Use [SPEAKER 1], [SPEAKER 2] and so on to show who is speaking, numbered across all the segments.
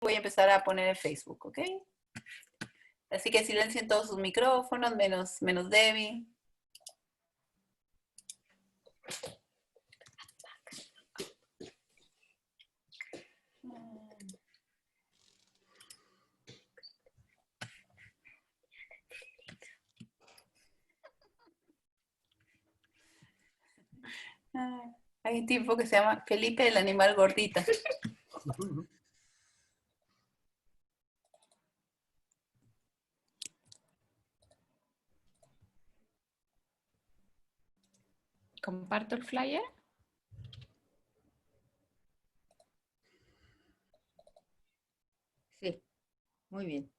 [SPEAKER 1] voy a empezar a poner el Facebook, ¿ok? Así que silencien todos sus micrófonos, menos Debbie. Hay un tipo que se llama Felipe el animal gordita.
[SPEAKER 2] ¿Comparto el flyer?
[SPEAKER 3] Sí, muy bien.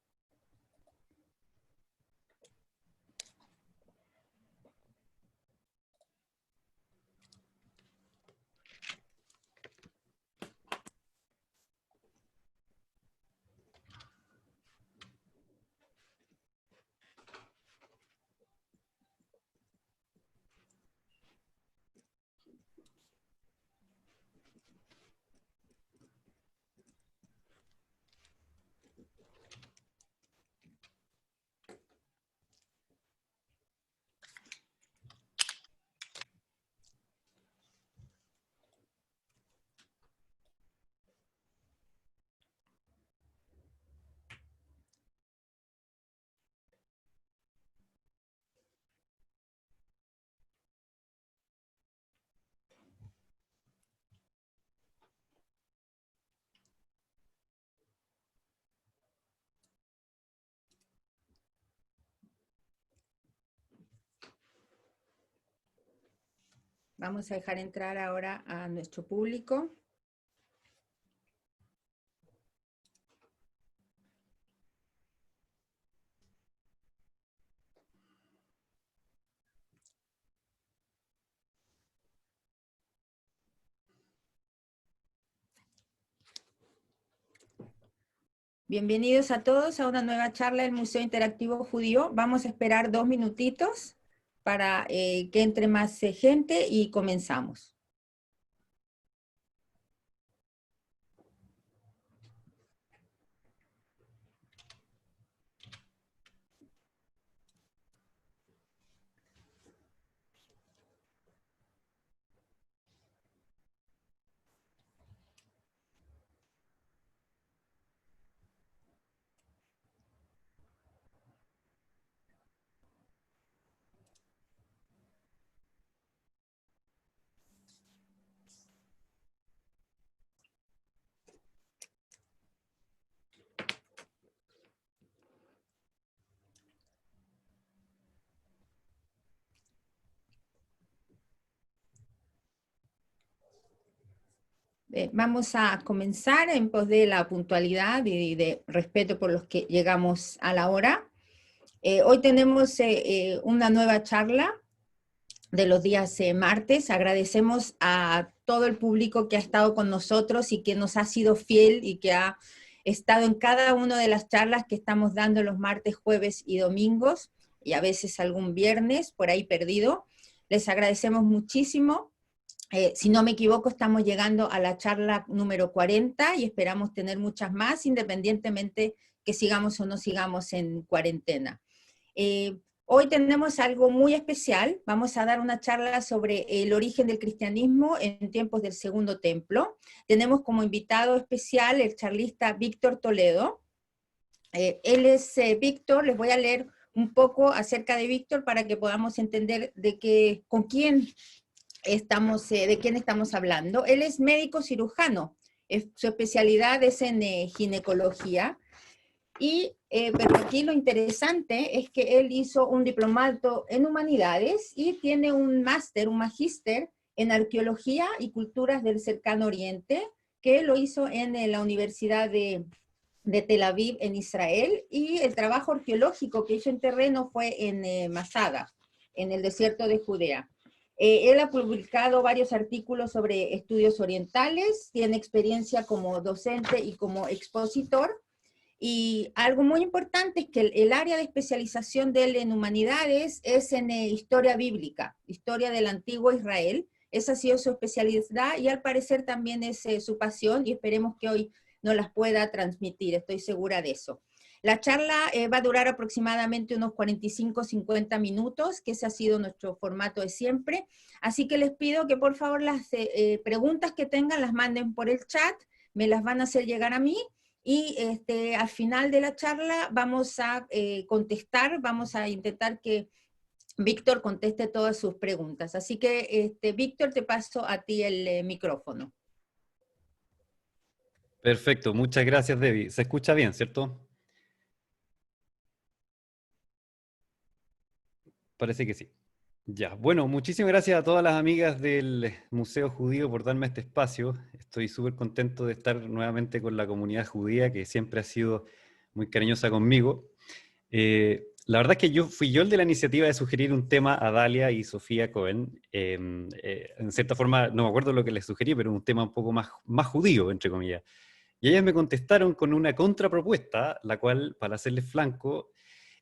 [SPEAKER 3] Vamos a dejar entrar ahora a nuestro público. Bienvenidos a todos a una nueva charla del Museo Interactivo Judío. Vamos a esperar 2 minutitos para que entre más gente y comenzamos. Vamos a comenzar en pos de la puntualidad y de respeto por los que llegamos a la hora. Hoy tenemos una nueva charla de los días martes. Agradecemos a todo el público que ha estado con nosotros y que nos ha sido fiel y que ha estado en cada una de las charlas que estamos dando los martes, jueves y domingos, y a veces algún viernes por ahí perdido. Les agradecemos muchísimo. Si no me equivoco, estamos llegando a la charla número 40 y esperamos tener muchas más, independientemente que sigamos o no sigamos en cuarentena. Hoy tenemos algo muy especial. Vamos a dar una charla sobre el origen del cristianismo en tiempos del Segundo Templo. Tenemos como invitado especial el charlista Víctor Toledo. Él es Víctor. Les voy a leer un poco acerca de Víctor para que podamos entender de quién estamos hablando. Él es médico cirujano. Su especialidad es en ginecología. Pero aquí lo interesante es que él hizo un diplomado en humanidades y tiene un magíster en arqueología y culturas del cercano oriente, que lo hizo en la Universidad de Tel Aviv en Israel, y el trabajo arqueológico que hizo en terreno fue en Masada, en el desierto de Judea. Él ha publicado varios artículos sobre estudios orientales, tiene experiencia como docente y como expositor. Y algo muy importante es que el área de especialización de él en humanidades es en historia bíblica, historia del antiguo Israel. Esa ha sido su especialidad y al parecer también es su pasión, y esperemos que hoy no las pueda transmitir, estoy segura de eso. La charla va a durar aproximadamente unos 45-50 minutos, que ese ha sido nuestro formato de siempre. Así que les pido que por favor las preguntas que tengan las manden por el chat, me las van a hacer llegar a mí, y al final de la charla vamos a contestar, vamos a intentar que Víctor conteste todas sus preguntas. Así que, Víctor, te paso a ti el micrófono.
[SPEAKER 4] Perfecto, muchas gracias, Debbie. ¿Se escucha bien, cierto? Parece que sí. Ya, bueno, muchísimas gracias a todas las amigas del Museo Judío por darme este espacio. Estoy súper contento de estar nuevamente con la comunidad judía, que siempre ha sido muy cariñosa conmigo. La verdad es que fui yo el de la iniciativa de sugerir un tema a Dalia y Sofía Cohen. En cierta forma, no me acuerdo lo que les sugerí, pero un tema un poco más judío, entre comillas. Y ellas me contestaron con una contrapropuesta, la cual, para hacerles flanco,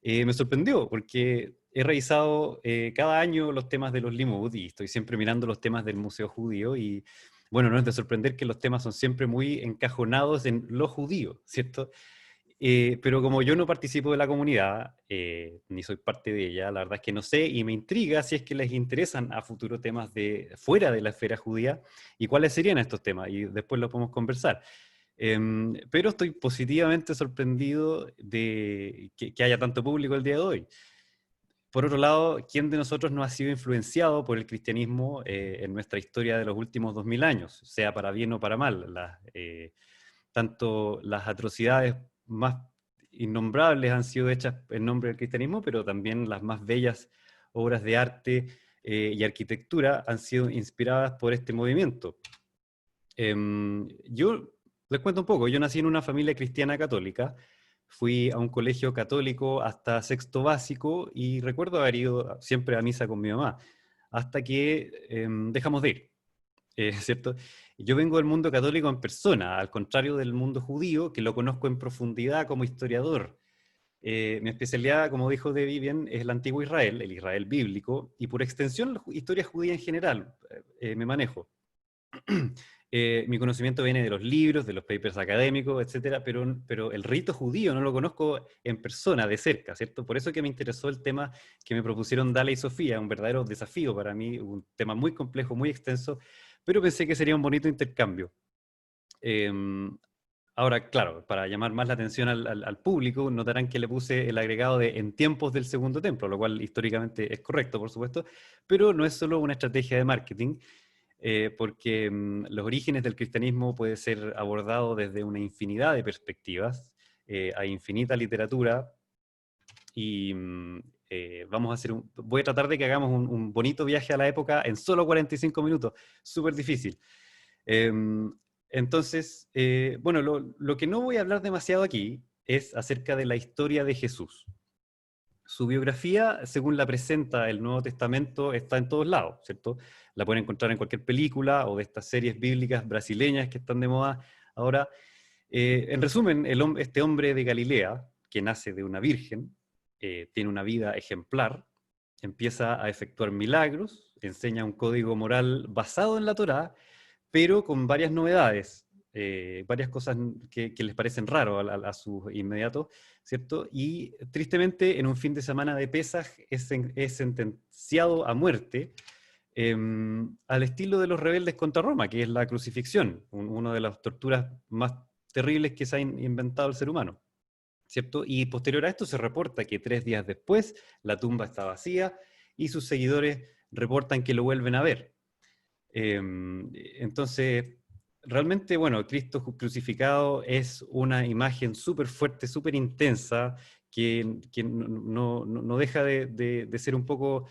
[SPEAKER 4] me sorprendió, porque he revisado cada año los temas de los Limud y estoy siempre mirando los temas del Museo Judío y, bueno, no es de sorprender que los temas son siempre muy encajonados en lo judío, ¿cierto? Pero como yo no participo de la comunidad, ni soy parte de ella, la verdad es que no sé y me intriga si es que les interesan a futuro temas de fuera de la esfera judía y cuáles serían estos temas y después los podemos conversar. Pero estoy positivamente sorprendido de que haya tanto público el día de hoy. Por otro lado, ¿quién de nosotros no ha sido influenciado por el cristianismo en nuestra historia de los últimos 2000 años? Sea para bien o para mal. Tanto las atrocidades más innombrables han sido hechas en nombre del cristianismo, pero también las más bellas obras de arte y arquitectura han sido inspiradas por este movimiento. Yo les cuento un poco, yo nací en una familia cristiana católica, fui a un colegio católico hasta sexto básico y recuerdo haber ido siempre a misa con mi mamá, hasta que dejamos de ir, ¿cierto? Yo vengo del mundo católico en persona, al contrario del mundo judío, que lo conozco en profundidad como historiador. Mi especialidad, como dijo Debbie bien, es el antiguo Israel, el Israel bíblico, y por extensión la historia judía en general me manejo. Mi conocimiento viene de los libros, de los papers académicos, etcétera, pero el rito judío no lo conozco en persona, de cerca, ¿cierto? Por eso que me interesó el tema que me propusieron Dalia y Sofía, un verdadero desafío para mí, un tema muy complejo, muy extenso, pero pensé que sería un bonito intercambio. Ahora, claro, para llamar más la atención al público, notarán que le puse el agregado de en tiempos del Segundo Templo, lo cual históricamente es correcto, por supuesto, pero no es solo una estrategia de marketing, porque los orígenes del cristianismo puede ser abordado desde una infinidad de perspectivas, hay infinita literatura, y voy a tratar de que hagamos un bonito viaje a la época en solo 45 minutos, súper difícil. Entonces, bueno, lo que no voy a hablar demasiado aquí es acerca de la historia de Jesús. Su biografía, según la presenta el Nuevo Testamento, está en todos lados, ¿cierto? La pueden encontrar en cualquier película o de estas series bíblicas brasileñas que están de moda ahora. En resumen, este hombre de Galilea, que nace de una virgen, tiene una vida ejemplar, empieza a efectuar milagros, enseña un código moral basado en la Torá, pero con varias novedades, varias cosas que les parecen raros a sus inmediatos, ¿cierto? Y tristemente en un fin de semana de Pesaj es sentenciado a muerte al estilo de los rebeldes contra Roma, que es la crucifixión, una de las torturas más terribles que se ha inventado el ser humano, ¿cierto? Y posterior a esto se reporta que 3 días después la tumba está vacía y sus seguidores reportan que lo vuelven a ver. Entonces, realmente, bueno, Cristo crucificado es una imagen súper fuerte, súper intensa, que no deja de ser un poco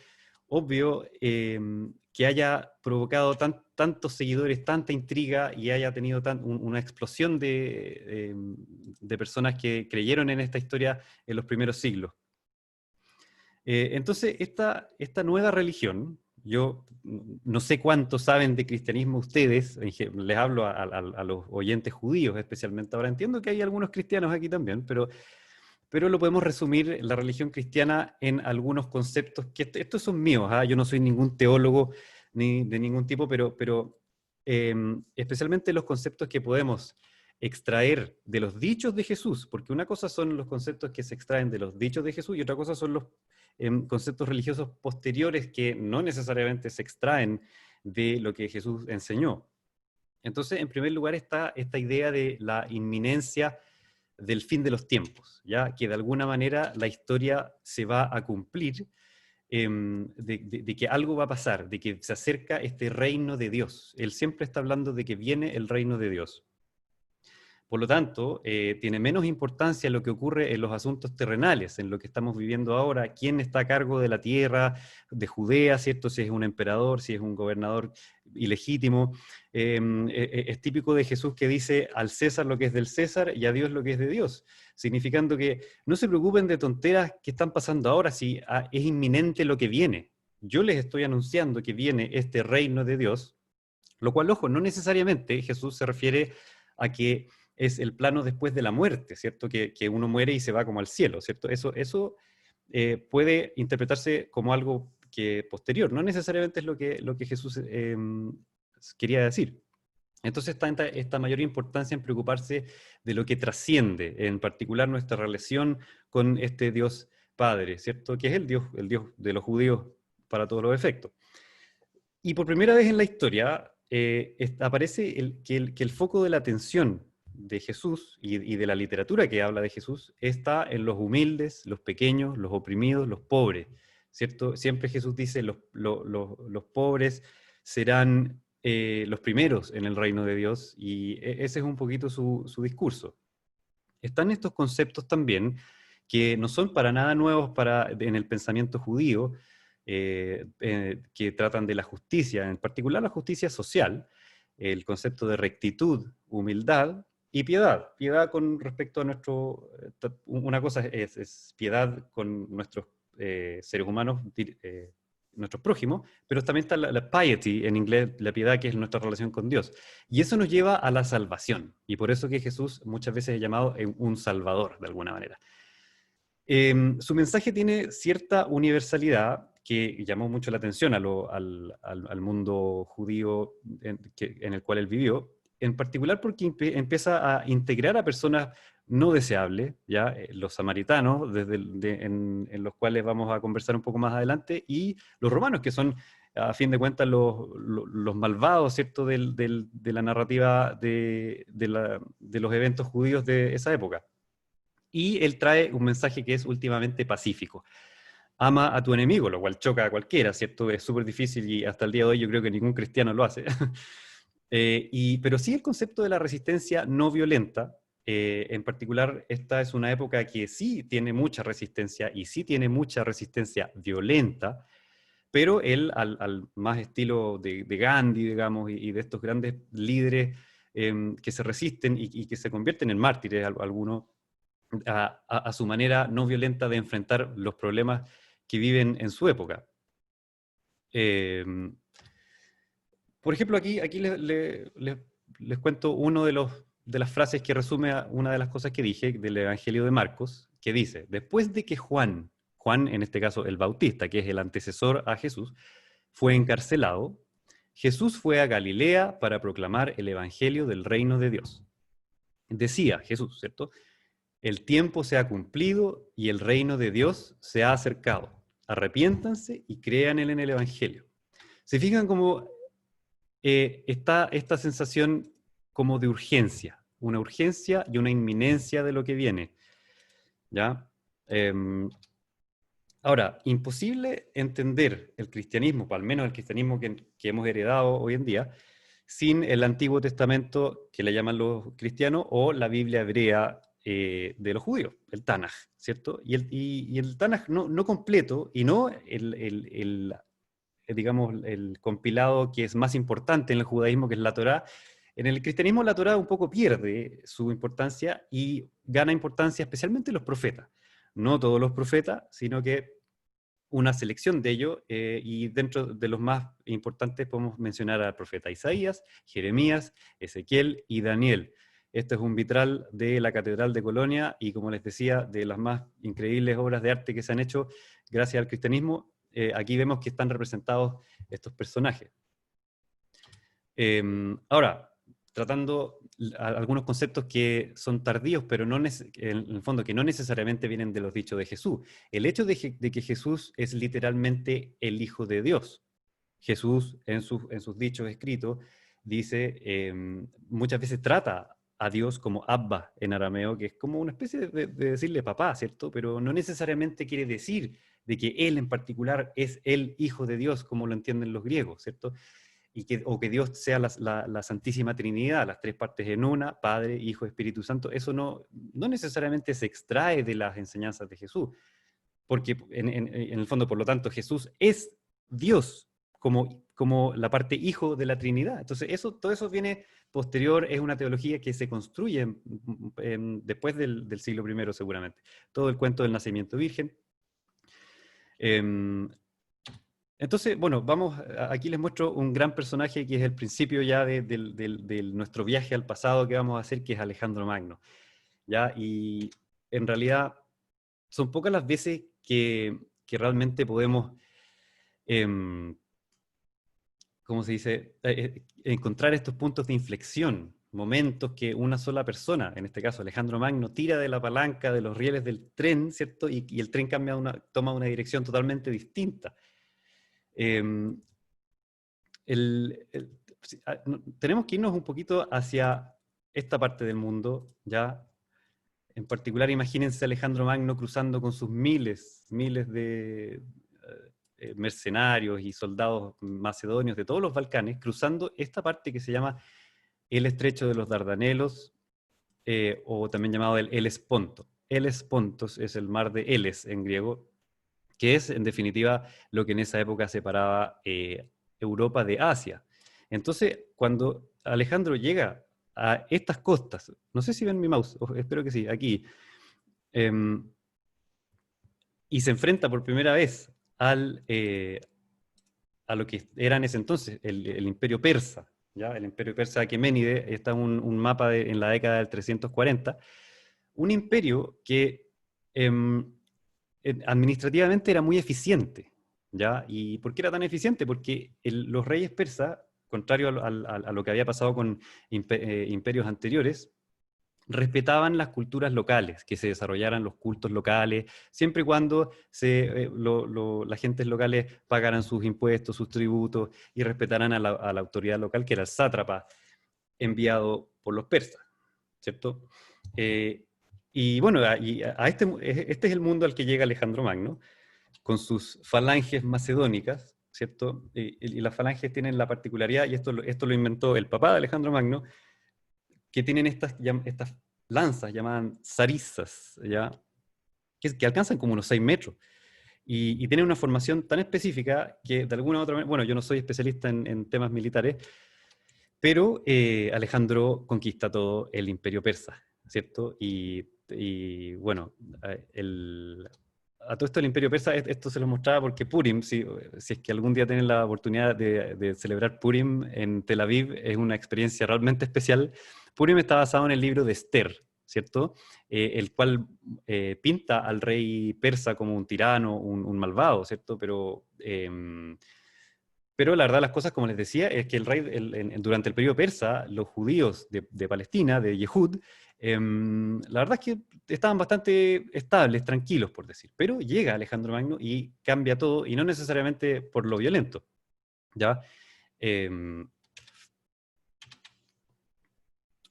[SPEAKER 4] obvio que haya provocado tantos seguidores, tanta intriga y haya tenido una explosión de personas que creyeron en esta historia en los primeros siglos. Entonces, esta nueva religión, yo no sé cuánto saben de cristianismo ustedes, les hablo a los oyentes judíos especialmente, ahora entiendo que hay algunos cristianos aquí también, pero lo podemos resumir la religión cristiana en algunos conceptos, que estos son míos, yo no soy ningún teólogo ni de ningún tipo, pero especialmente los conceptos que podemos extraer de los dichos de Jesús, porque una cosa son los conceptos que se extraen de los dichos de Jesús y otra cosa son los conceptos religiosos posteriores que no necesariamente se extraen de lo que Jesús enseñó. Entonces, en primer lugar está esta idea de la inminencia del fin de los tiempos, ¿ya? Que de alguna manera la historia se va a cumplir, de que algo va a pasar, de que se acerca este reino de Dios. Él siempre está hablando de que viene el reino de Dios. Por lo tanto, tiene menos importancia lo que ocurre en los asuntos terrenales, en lo que estamos viviendo ahora, quién está a cargo de la tierra, de Judea, ¿cierto? Si es un emperador, si es un gobernador ilegítimo. Es típico de Jesús que dice al César lo que es del César y a Dios lo que es de Dios, significando que no se preocupen de tonteras que están pasando ahora, si es inminente lo que viene. Yo les estoy anunciando que viene este reino de Dios, lo cual, ojo, no necesariamente Jesús se refiere a que es el plano después de la muerte, ¿cierto? Que uno muere y se va como al cielo, ¿cierto? Eso puede interpretarse como algo que posterior, no necesariamente es lo que Jesús quería decir. Entonces está esta mayor importancia en preocuparse de lo que trasciende, en particular nuestra relación con este Dios Padre, ¿cierto? Que es el Dios de los judíos para todos los efectos. Y por primera vez en la historia aparece que el foco de la atención de Jesús y de la literatura que habla de Jesús está en los humildes, los pequeños, los oprimidos, los pobres, ¿cierto? Siempre Jesús dice los pobres serán los primeros en el reino de Dios, y ese es un poquito su discurso. Están estos conceptos también que no son para nada nuevos en el pensamiento judío, que tratan de la justicia, en particular la justicia social, el concepto de rectitud, humildad y piedad. Piedad con respecto a una cosa es piedad con nuestros seres humanos, nuestros prójimos, pero también está la piety, en inglés, la piedad, que es nuestra relación con Dios. Y eso nos lleva a la salvación, y por eso que Jesús muchas veces es llamado un salvador, de alguna manera. Su mensaje tiene cierta universalidad que llamó mucho la atención al mundo judío en el cual él vivió, en particular porque empieza a integrar a personas no deseables, ¿ya? Los samaritanos, en los cuales vamos a conversar un poco más adelante, y los romanos, que son, a fin de cuentas, los malvados, ¿cierto?, de la narrativa de los eventos judíos de esa época. Y él trae un mensaje que es últimamente pacífico. Ama a tu enemigo, lo cual choca a cualquiera, ¿cierto? Es súper difícil y hasta el día de hoy yo creo que ningún cristiano lo hace. Pero sí el concepto de la resistencia no violenta, en particular esta es una época que sí tiene mucha resistencia y sí tiene mucha resistencia violenta, pero él al más estilo de Gandhi, digamos, y de estos grandes líderes que se resisten y que se convierten en mártires, algunos, a su manera no violenta de enfrentar los problemas que viven en su época. Por ejemplo, aquí les cuento uno de las frases que resume una de las cosas que dije del Evangelio de Marcos, que dice: después de que Juan, en este caso el Bautista, que es el antecesor a Jesús, fue encarcelado, Jesús fue a Galilea para proclamar el Evangelio del reino de Dios. Decía Jesús, ¿cierto? El tiempo se ha cumplido y el reino de Dios se ha acercado. Arrepiéntanse y crean en el Evangelio. ¿Se fijan cómo está esta sensación como de urgencia? Una urgencia y una inminencia de lo que viene. ¿Ya? Ahora, imposible entender el cristianismo, o al menos el cristianismo que hemos heredado hoy en día, sin el Antiguo Testamento, que le llaman los cristianos, o la Biblia hebrea de los judíos, el Tanaj, ¿cierto? Y el Tanaj no completo, y no digamos, el compilado que es más importante en el judaísmo, que es la Torá. En el cristianismo la Torá un poco pierde su importancia y gana importancia especialmente los profetas. No todos los profetas, sino que una selección de ellos, y dentro de los más importantes podemos mencionar al profeta Isaías, Jeremías, Ezequiel y Daniel. Este es un vitral de la Catedral de Colonia y, como les decía, de las más increíbles obras de arte que se han hecho gracias al cristianismo. Aquí vemos que están representados estos personajes. Ahora, tratando algunos conceptos que son tardíos, pero no en el fondo que no necesariamente vienen de los dichos de Jesús. El hecho de que Jesús es literalmente el Hijo de Dios. Jesús en sus dichos escritos dice, muchas veces trata a Dios como Abba en arameo, que es como una especie de decirle papá, ¿cierto? Pero no necesariamente quiere decir de que Él en particular es el Hijo de Dios, como lo entienden los griegos, ¿cierto? O que Dios sea la Santísima Trinidad, las tres partes en una, Padre, Hijo, Espíritu Santo. Eso no necesariamente se extrae de las enseñanzas de Jesús, porque en el fondo, por lo tanto, Jesús es Dios como la parte Hijo de la Trinidad. Entonces, todo eso viene posterior, es una teología que se construye después del siglo I seguramente. Todo el cuento del nacimiento virgen. Entonces, bueno, aquí les muestro un gran personaje que es el principio ya de nuestro viaje al pasado que vamos a hacer, que es Alejandro Magno. ¿Ya? Y en realidad son pocas las veces que realmente podemos, ¿cómo se dice?, encontrar estos puntos de inflexión, momentos que una sola persona, en este caso Alejandro Magno, tira de la palanca de los rieles del tren, ¿cierto? Y el tren toma una dirección totalmente distinta. Tenemos que irnos un poquito hacia esta parte del mundo, ¿ya? En particular, imagínense a Alejandro Magno cruzando con sus miles de mercenarios y soldados macedonios de todos los Balcanes, cruzando esta parte que se llama el Estrecho de los Dardanelos, o también llamado el Helesponto. Helespontos es el mar de Eles en griego, que es, en definitiva, lo que en esa época separaba Europa de Asia. Entonces, cuando Alejandro llega a estas costas, no sé si ven mi mouse, espero que sí, aquí, y se enfrenta por primera vez a lo que era en ese entonces el Imperio Persa, ¿ya? El Imperio Persa de Aqueménide, está un mapa en la década del 340, un imperio que administrativamente era muy eficiente, ¿ya? ¿Y por qué era tan eficiente? Porque los reyes persas, contrario a lo que había pasado con imperios anteriores, respetaban las culturas locales, que se desarrollaran los cultos locales, siempre y cuando las gentes locales pagaran sus impuestos, sus tributos, y respetaran a la autoridad local, que era el sátrapa enviado por los persas, ¿cierto? Y bueno, este es el mundo al que llega Alejandro Magno, con sus falanges macedónicas, ¿cierto? Y las falanges tienen la particularidad, y esto lo inventó el papá de Alejandro Magno, que tienen estas lanzas llamadas zarisas, ¿ya? Que alcanzan como unos 6 metros. Y tienen una formación tan específica que de alguna u otra manera, bueno, yo no soy especialista en temas militares, pero Alejandro conquista todo el imperio persa, ¿cierto? Y bueno, a todo esto el imperio persa, esto se lo mostraba porque Purim, si es que algún día tienen la oportunidad de celebrar Purim en Tel Aviv, es una experiencia realmente especial. Purim está basado en el libro de Esther, ¿cierto? El cual pinta al rey persa como un tirano, un malvado, ¿cierto? Pero la verdad las cosas, como les decía, es que el rey, durante el periodo persa, los judíos de Palestina, de Yehud, la verdad es que estaban bastante estables, tranquilos, por decir. Pero llega Alejandro Magno y cambia todo, y no necesariamente por lo violento, ¿ya?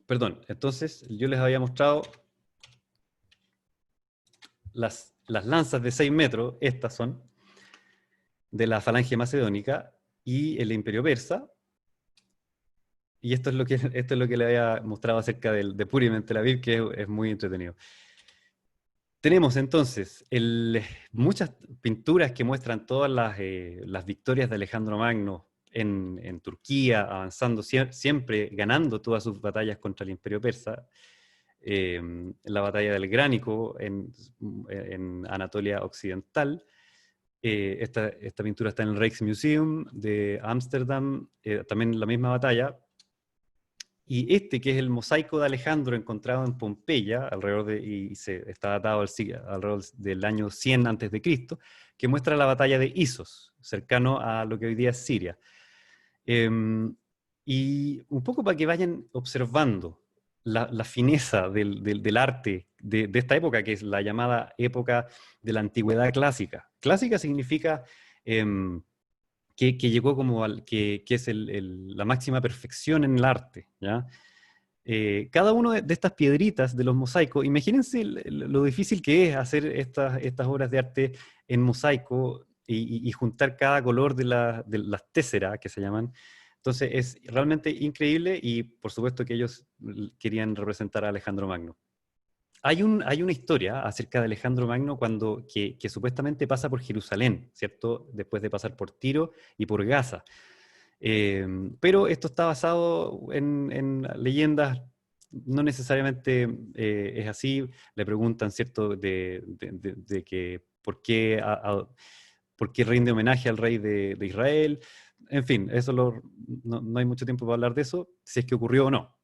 [SPEAKER 4] Perdón, entonces yo les había mostrado las lanzas de 6 metros, estas son, de la falange macedónica y el imperio persa. Y esto es lo que le había mostrado acerca de Purim en Tel Aviv, que es muy entretenido. Tenemos entonces muchas pinturas que muestran todas las victorias de Alejandro Magno en Turquía, avanzando siempre, ganando todas sus batallas contra el imperio persa. La batalla del Gránico en Anatolia Occidental. Esta pintura está en el Rijksmuseum de Ámsterdam, también la misma batalla. Y que es el mosaico de Alejandro encontrado en Pompeya, está datado alrededor del año 100 a.C., que muestra la batalla de Isos, cercano a lo que hoy día es Siria. Y un poco para que vayan observando la fineza del arte de esta época, que es la llamada época de la antigüedad clásica. Clásica significa que llegó como que es la máxima perfección en el arte, ¿ya? Cada una de estas piedritas de los mosaicos, imagínense lo difícil que es hacer estas obras de arte en mosaico y juntar cada color de las téseras, que se llaman. Entonces es realmente increíble y por supuesto que ellos querían representar a Alejandro Magno. Hay una historia acerca de Alejandro Magno que supuestamente pasa por Jerusalén, ¿cierto? Después de pasar por Tiro y por Gaza. Pero esto está basado en leyendas, no necesariamente es así. Le preguntan, ¿cierto?, de que por qué rinde homenaje al rey de Israel. En fin, no hay mucho tiempo para hablar de eso, si es que ocurrió o no.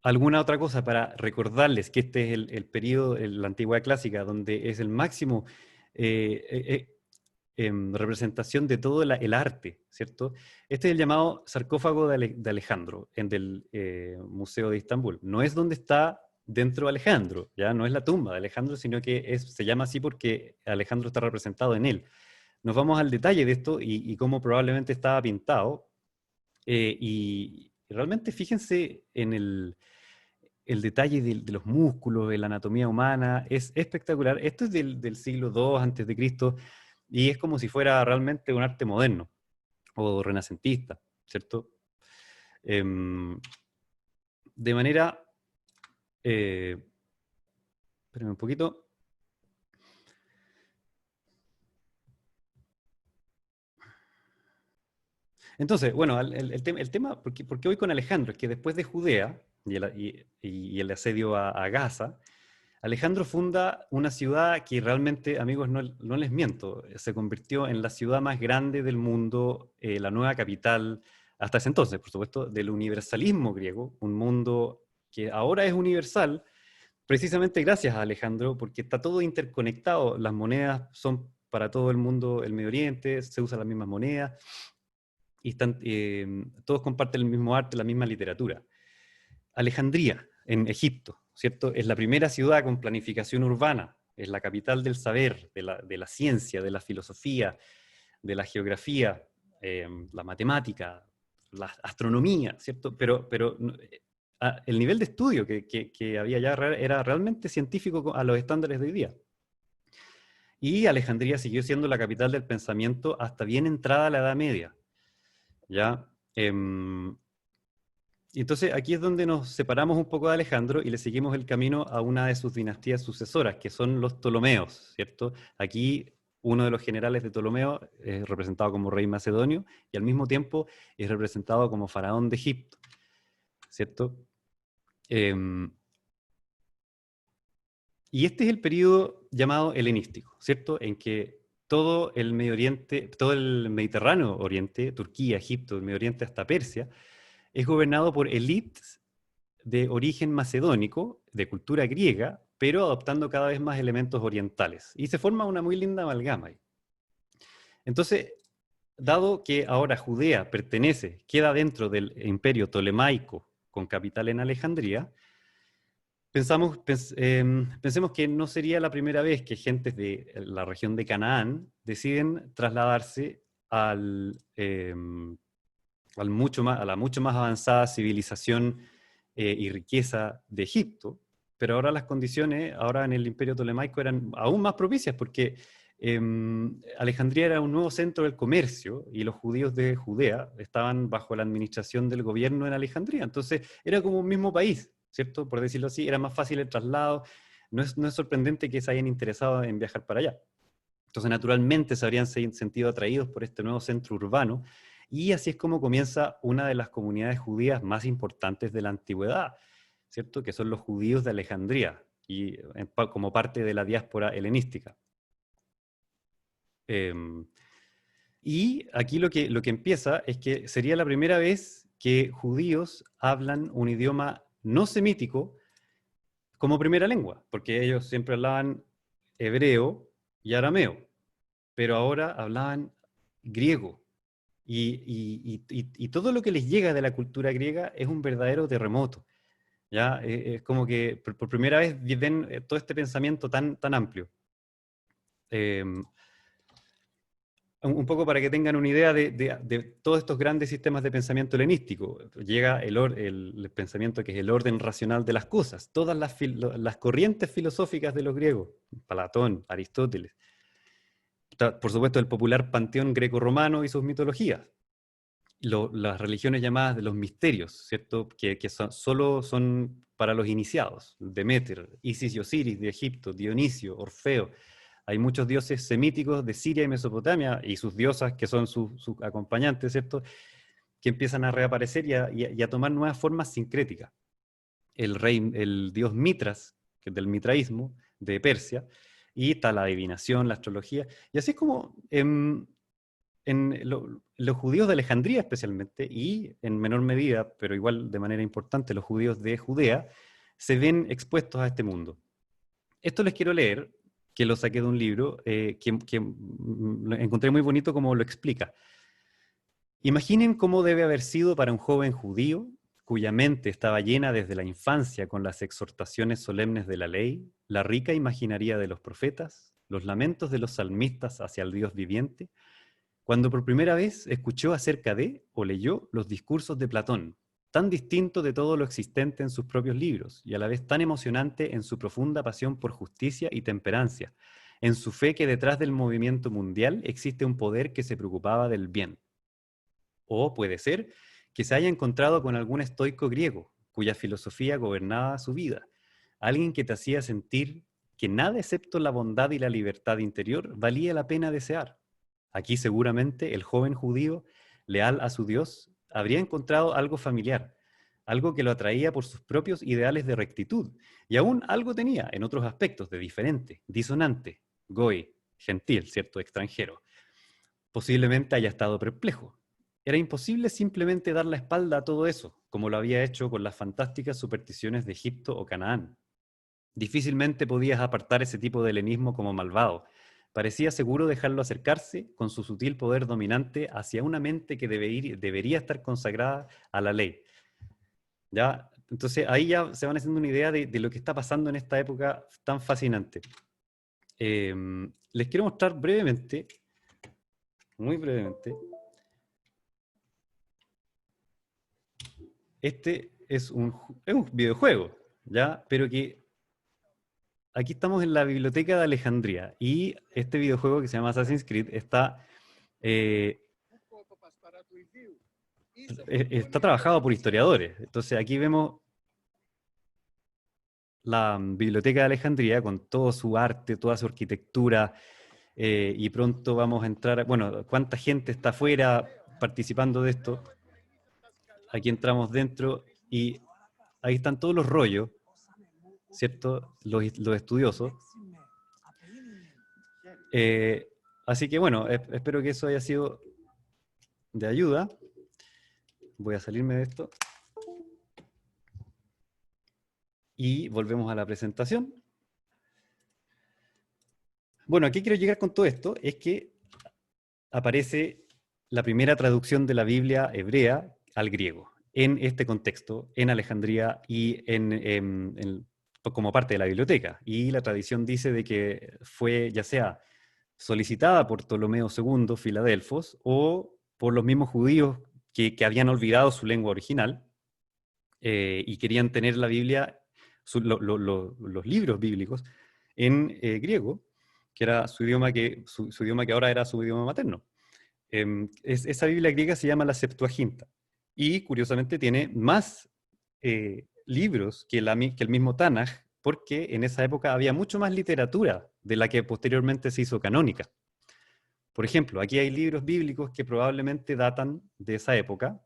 [SPEAKER 4] ¿Alguna otra cosa para recordarles que este es el periodo, la antigüedad clásica, donde es el máximo representación de todo el arte, ¿cierto? Este es el llamado sarcófago de Alejandro, del Museo de Estambul. No es donde está dentro de Alejandro, ya no es la tumba de Alejandro, sino que se llama así porque Alejandro está representado en él. Nos vamos al detalle de esto y cómo probablemente estaba pintado. Y realmente fíjense en el detalle de los músculos, de la anatomía humana, es espectacular. Esto es del siglo II antes de Cristo y es como si fuera realmente un arte moderno o renacentista, ¿cierto? De manera... espérenme un poquito. Entonces, bueno, el tema, ¿por qué voy con Alejandro? Es que después de Judea y el asedio a Gaza, Alejandro funda una ciudad que realmente, amigos, no les miento, se convirtió en la ciudad más grande del mundo, la nueva capital, hasta ese entonces, por supuesto, del universalismo griego, un mundo que ahora es universal, precisamente gracias a Alejandro, porque está todo interconectado, las monedas son para todo el mundo, el Medio Oriente, se usan las mismas monedas, y todos comparten el mismo arte, la misma literatura. Alejandría, en Egipto, ¿cierto? Es la primera ciudad con planificación urbana, es la capital del saber, de la ciencia, de la filosofía, de la geografía, la matemática, la astronomía, ¿cierto? Pero el nivel de estudio que había ya era realmente científico a los estándares de hoy día. Y Alejandría siguió siendo la capital del pensamiento hasta bien entrada la Edad Media. ¿Ya? Entonces aquí es donde nos separamos un poco de Alejandro y le seguimos el camino a una de sus dinastías sucesoras, que son los Ptolomeos, ¿cierto? Aquí uno de los generales de Ptolomeo es representado como rey macedonio y al mismo tiempo es representado como faraón de Egipto, ¿cierto? Y este es el periodo llamado helenístico, ¿cierto? En que todo el Medio Oriente, todo el Mediterráneo Oriente, Turquía, Egipto, el Medio Oriente hasta Persia, es gobernado por élites de origen macedónico, de cultura griega, pero adoptando cada vez más elementos orientales. Y se forma una muy linda amalgama ahí. Entonces, dado que ahora Judea queda dentro del imperio tolemaico con capital en Alejandría, pensemos que no sería la primera vez que gentes de la región de Canaán deciden trasladarse a la mucho más avanzada civilización y riqueza de Egipto, pero ahora las condiciones, ahora en el Imperio Tolemaico, eran aún más propicias porque Alejandría era un nuevo centro del comercio y los judíos de Judea estaban bajo la administración del gobierno en Alejandría, entonces era como un mismo país, ¿cierto? Por decirlo así, era más fácil el traslado, no es sorprendente que se hayan interesado en viajar para allá. Entonces, naturalmente, se habrían sentido atraídos por este nuevo centro urbano, y así es como comienza una de las comunidades judías más importantes de la antigüedad, ¿cierto? Que son los judíos de Alejandría, y como parte de la diáspora helenística. Y aquí lo que empieza es que sería la primera vez que judíos hablan un idioma no semítico como primera lengua, porque ellos siempre hablaban hebreo y arameo, pero ahora hablaban griego, y todo lo que les llega de la cultura griega es un verdadero terremoto. ¿Ya? Es como que por primera vez ven todo este pensamiento tan amplio. Un poco para que tengan una idea de todos estos grandes sistemas de pensamiento helenístico. Llega el pensamiento que es el orden racional de las cosas, todas las corrientes filosóficas de los griegos, Platón, Aristóteles. Por supuesto, el popular panteón greco-romano y sus mitologías. Las religiones llamadas de los misterios, ¿cierto? Que solo son para los iniciados. Deméter, Isis y Osiris de Egipto, Dionisio, Orfeo. Hay muchos dioses semíticos de Siria y Mesopotamia y sus diosas, que son sus acompañantes, ¿cierto? Que empiezan a reaparecer y a tomar nuevas formas sincréticas. El dios Mitras, que es del mitraísmo, de Persia, y está la adivinación, la astrología. Y así es como los judíos de Alejandría especialmente, y en menor medida, pero igual de manera importante, los judíos de Judea, se ven expuestos a este mundo. Esto les quiero leer, que lo saqué de un libro, que lo encontré muy bonito como lo explica. Imaginen cómo debe haber sido para un joven judío, cuya mente estaba llena desde la infancia con las exhortaciones solemnes de la ley, la rica imaginaría de los profetas, los lamentos de los salmistas hacia el Dios viviente, cuando por primera vez escuchó acerca de o leyó los discursos de Platón, tan distinto de todo lo existente en sus propios libros, y a la vez tan emocionante en su profunda pasión por justicia y temperancia, en su fe que detrás del movimiento mundial existe un poder que se preocupaba del bien. O puede ser que se haya encontrado con algún estoico griego, cuya filosofía gobernaba su vida, alguien que te hacía sentir que nada excepto la bondad y la libertad interior valía la pena desear. Aquí seguramente el joven judío, leal a su Dios, habría encontrado algo familiar, algo que lo atraía por sus propios ideales de rectitud, y aún algo tenía en otros aspectos de diferente, disonante, goy, gentil, cierto, extranjero. Posiblemente haya estado perplejo. Era imposible simplemente dar la espalda a todo eso, como lo había hecho con las fantásticas supersticiones de Egipto o Canaán. Difícilmente podías apartar ese tipo de helenismo como malvado. Parecía seguro dejarlo acercarse con su sutil poder dominante hacia una mente que debería estar consagrada a la ley. ¿Ya? Entonces ahí ya se van haciendo una idea de lo que está pasando en esta época tan fascinante. Les quiero mostrar brevemente, muy brevemente, este es un videojuego, ¿ya? Pero que aquí estamos en la biblioteca de Alejandría y este videojuego que se llama Assassin's Creed está trabajado por historiadores. Entonces aquí vemos la biblioteca de Alejandría con todo su arte, toda su arquitectura, y pronto vamos a entrar, bueno, cuánta gente está afuera participando de esto. Aquí entramos dentro y ahí están todos los rollos, ¿cierto? Los estudiosos. Así que bueno, espero que eso haya sido de ayuda. Voy a salirme de esto. Y volvemos a la presentación. Bueno, aquí quiero llegar con todo esto, es que aparece la primera traducción de la Biblia hebrea al griego, en este contexto, en Alejandría y como parte de la biblioteca. Y la tradición dice de que fue ya sea solicitada por Ptolomeo II, Filadelfos, o por los mismos judíos que habían olvidado su lengua original y querían tener la Biblia, los libros bíblicos en griego, que era su idioma que ahora era su idioma materno. Esa Biblia griega se llama la Septuaginta y curiosamente tiene más libros que el mismo Tanaj, porque en esa época había mucho más literatura de la que posteriormente se hizo canónica. Por ejemplo, aquí hay libros bíblicos que probablemente datan de esa época,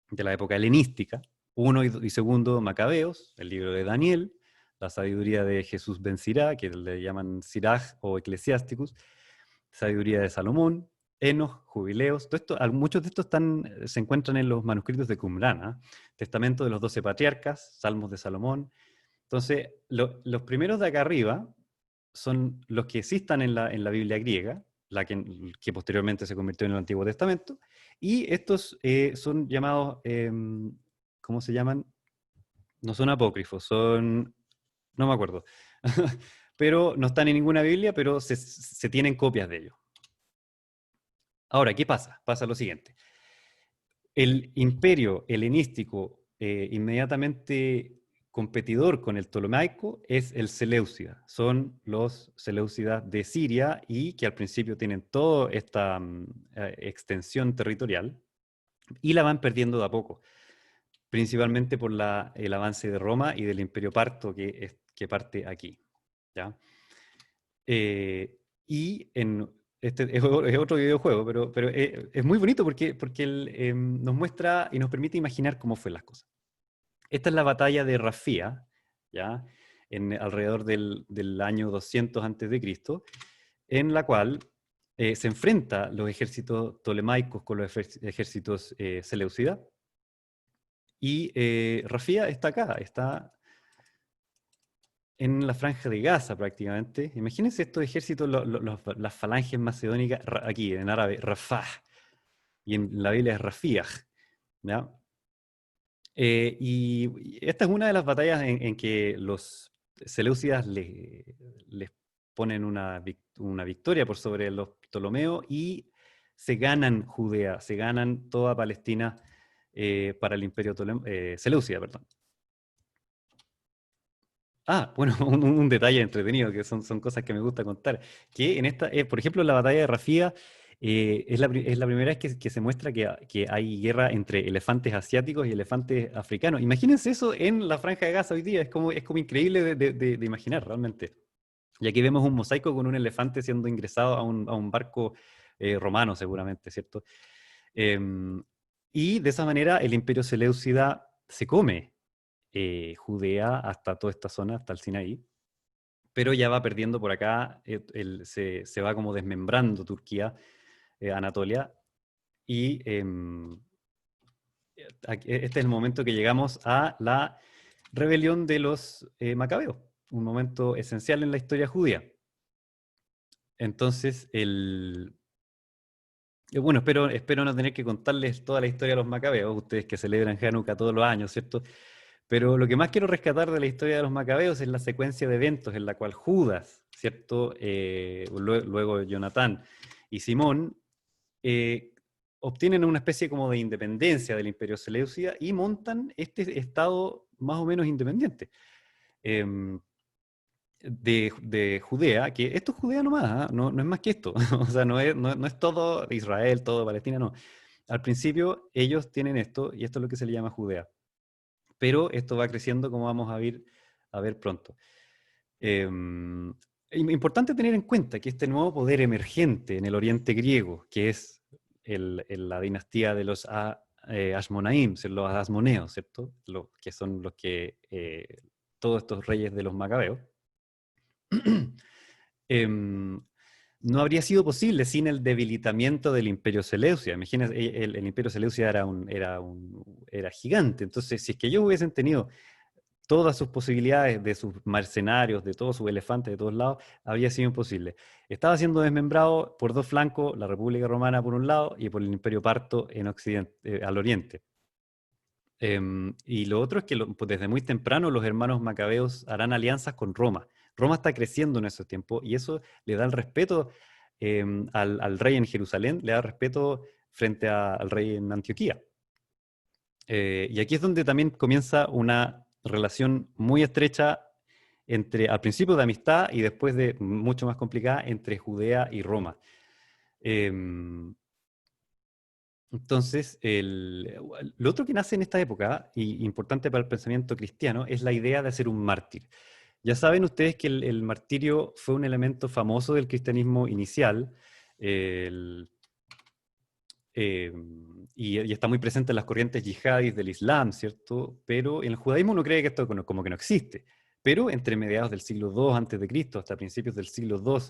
[SPEAKER 4] de la época helenística. 1 y 2 Macabeos, el libro de Daniel, la sabiduría de Jesús ben Sirá, que le llaman Siraj o Eclesiásticus, sabiduría de Salomón, Enoch, Jubileos, todo esto, muchos de estos se encuentran en los manuscritos de Qumran, Testamento de los 12 Patriarcas, Salmos de Salomón. Entonces, los primeros de acá arriba son los que sí están en la Biblia griega, la que posteriormente se convirtió en el Antiguo Testamento, Y estos son llamados, ¿cómo se llaman? No son apócrifos, son, no me acuerdo, pero no están en ninguna Biblia, pero se tienen copias de ellos. Ahora, ¿qué pasa? Pasa lo siguiente. El imperio helenístico inmediatamente competidor con el ptolomaico es el Seleucida. Son los Seleucidas de Siria y que al principio tienen toda esta extensión territorial y la van perdiendo de a poco, principalmente por el avance de Roma y del Imperio Parto que parte aquí, ¿ya? Y este es otro videojuego, pero es muy bonito porque nos muestra y nos permite imaginar cómo fue las cosas. Esta es la batalla de Rafía, ¿ya? Alrededor del año 200 a.C., en la cual se enfrenta los ejércitos ptolemaicos con los ejércitos seleucidas. Y Rafía está acá, está en la franja de Gaza prácticamente. Imagínense estos ejércitos, las falanges macedónicas, aquí en árabe, Rafah, y en la Biblia es Rafiah, ¿ya? Y esta es una de las batallas en que los seleucidas les ponen una victoria por sobre los ptolomeos y se ganan Judea, se ganan toda Palestina para el imperio seleucida, perdón. Ah, bueno, un detalle entretenido, que son cosas que me gusta contar, que en esta, por ejemplo, en la batalla de Rafía, es la primera vez que se muestra que hay guerra entre elefantes asiáticos y elefantes africanos. Imagínense eso en la Franja de Gaza hoy día, es como increíble de imaginar realmente. Y aquí vemos un mosaico con un elefante siendo ingresado a un barco romano seguramente, ¿cierto? Y de esa manera el imperio seleucida se come Judea hasta toda esta zona, hasta el Sinaí, pero ya va perdiendo por acá, se va como desmembrando Turquía, Anatolia, y este es el momento que llegamos a la rebelión de los macabeos, un momento esencial en la historia judía. Entonces, bueno, espero no tener que contarles toda la historia de los macabeos, ustedes que celebran Hanukkah todos los años, ¿cierto? Pero lo que más quiero rescatar de la historia de los macabeos es la secuencia de eventos en la cual Judas, ¿cierto? Luego Jonatán y Simón obtienen una especie como de independencia del imperio seleucida y montan este estado más o menos independiente de Judea, que esto es Judea nomás, no es más que esto. O sea, no es todo Israel, todo Palestina, no. Al principio ellos tienen esto y esto es lo que se le llama Judea. Pero esto va creciendo como vamos a ver pronto. Importante tener en cuenta que este nuevo poder emergente en el oriente griego, que es la dinastía de los Ashmonaim, los asmoneos, ¿cierto? Que son los que, todos estos reyes de los macabeos, no habría sido posible sin el debilitamiento del imperio seleucida. Imagínense, el imperio seleucida era gigante. Entonces, si es que ellos hubiesen tenido todas sus posibilidades de sus mercenarios, de todos sus elefantes, de todos lados, habría sido imposible. Estaba siendo desmembrado por dos flancos, la República Romana por un lado y por el Imperio Parto en Occidente, al oriente. Y lo otro es que pues desde muy temprano los hermanos macabeos harán alianzas con Roma. Roma está creciendo en esos tiempos y eso le da el respeto al rey en Jerusalén, le da respeto frente al rey en Antioquía. Y aquí es donde también comienza una relación muy estrecha al principio de amistad y después de mucho más complicada entre Judea y Roma. Entonces, lo otro que nace en esta época, y importante para el pensamiento cristiano, es la idea de hacer un mártir. Ya saben ustedes que el martirio fue un elemento famoso del cristianismo inicial, y está muy presente en las corrientes yihadis del Islam, ¿cierto? Pero en el judaísmo uno cree que esto como que no existe. Pero entre mediados del siglo II a.C. hasta principios del siglo II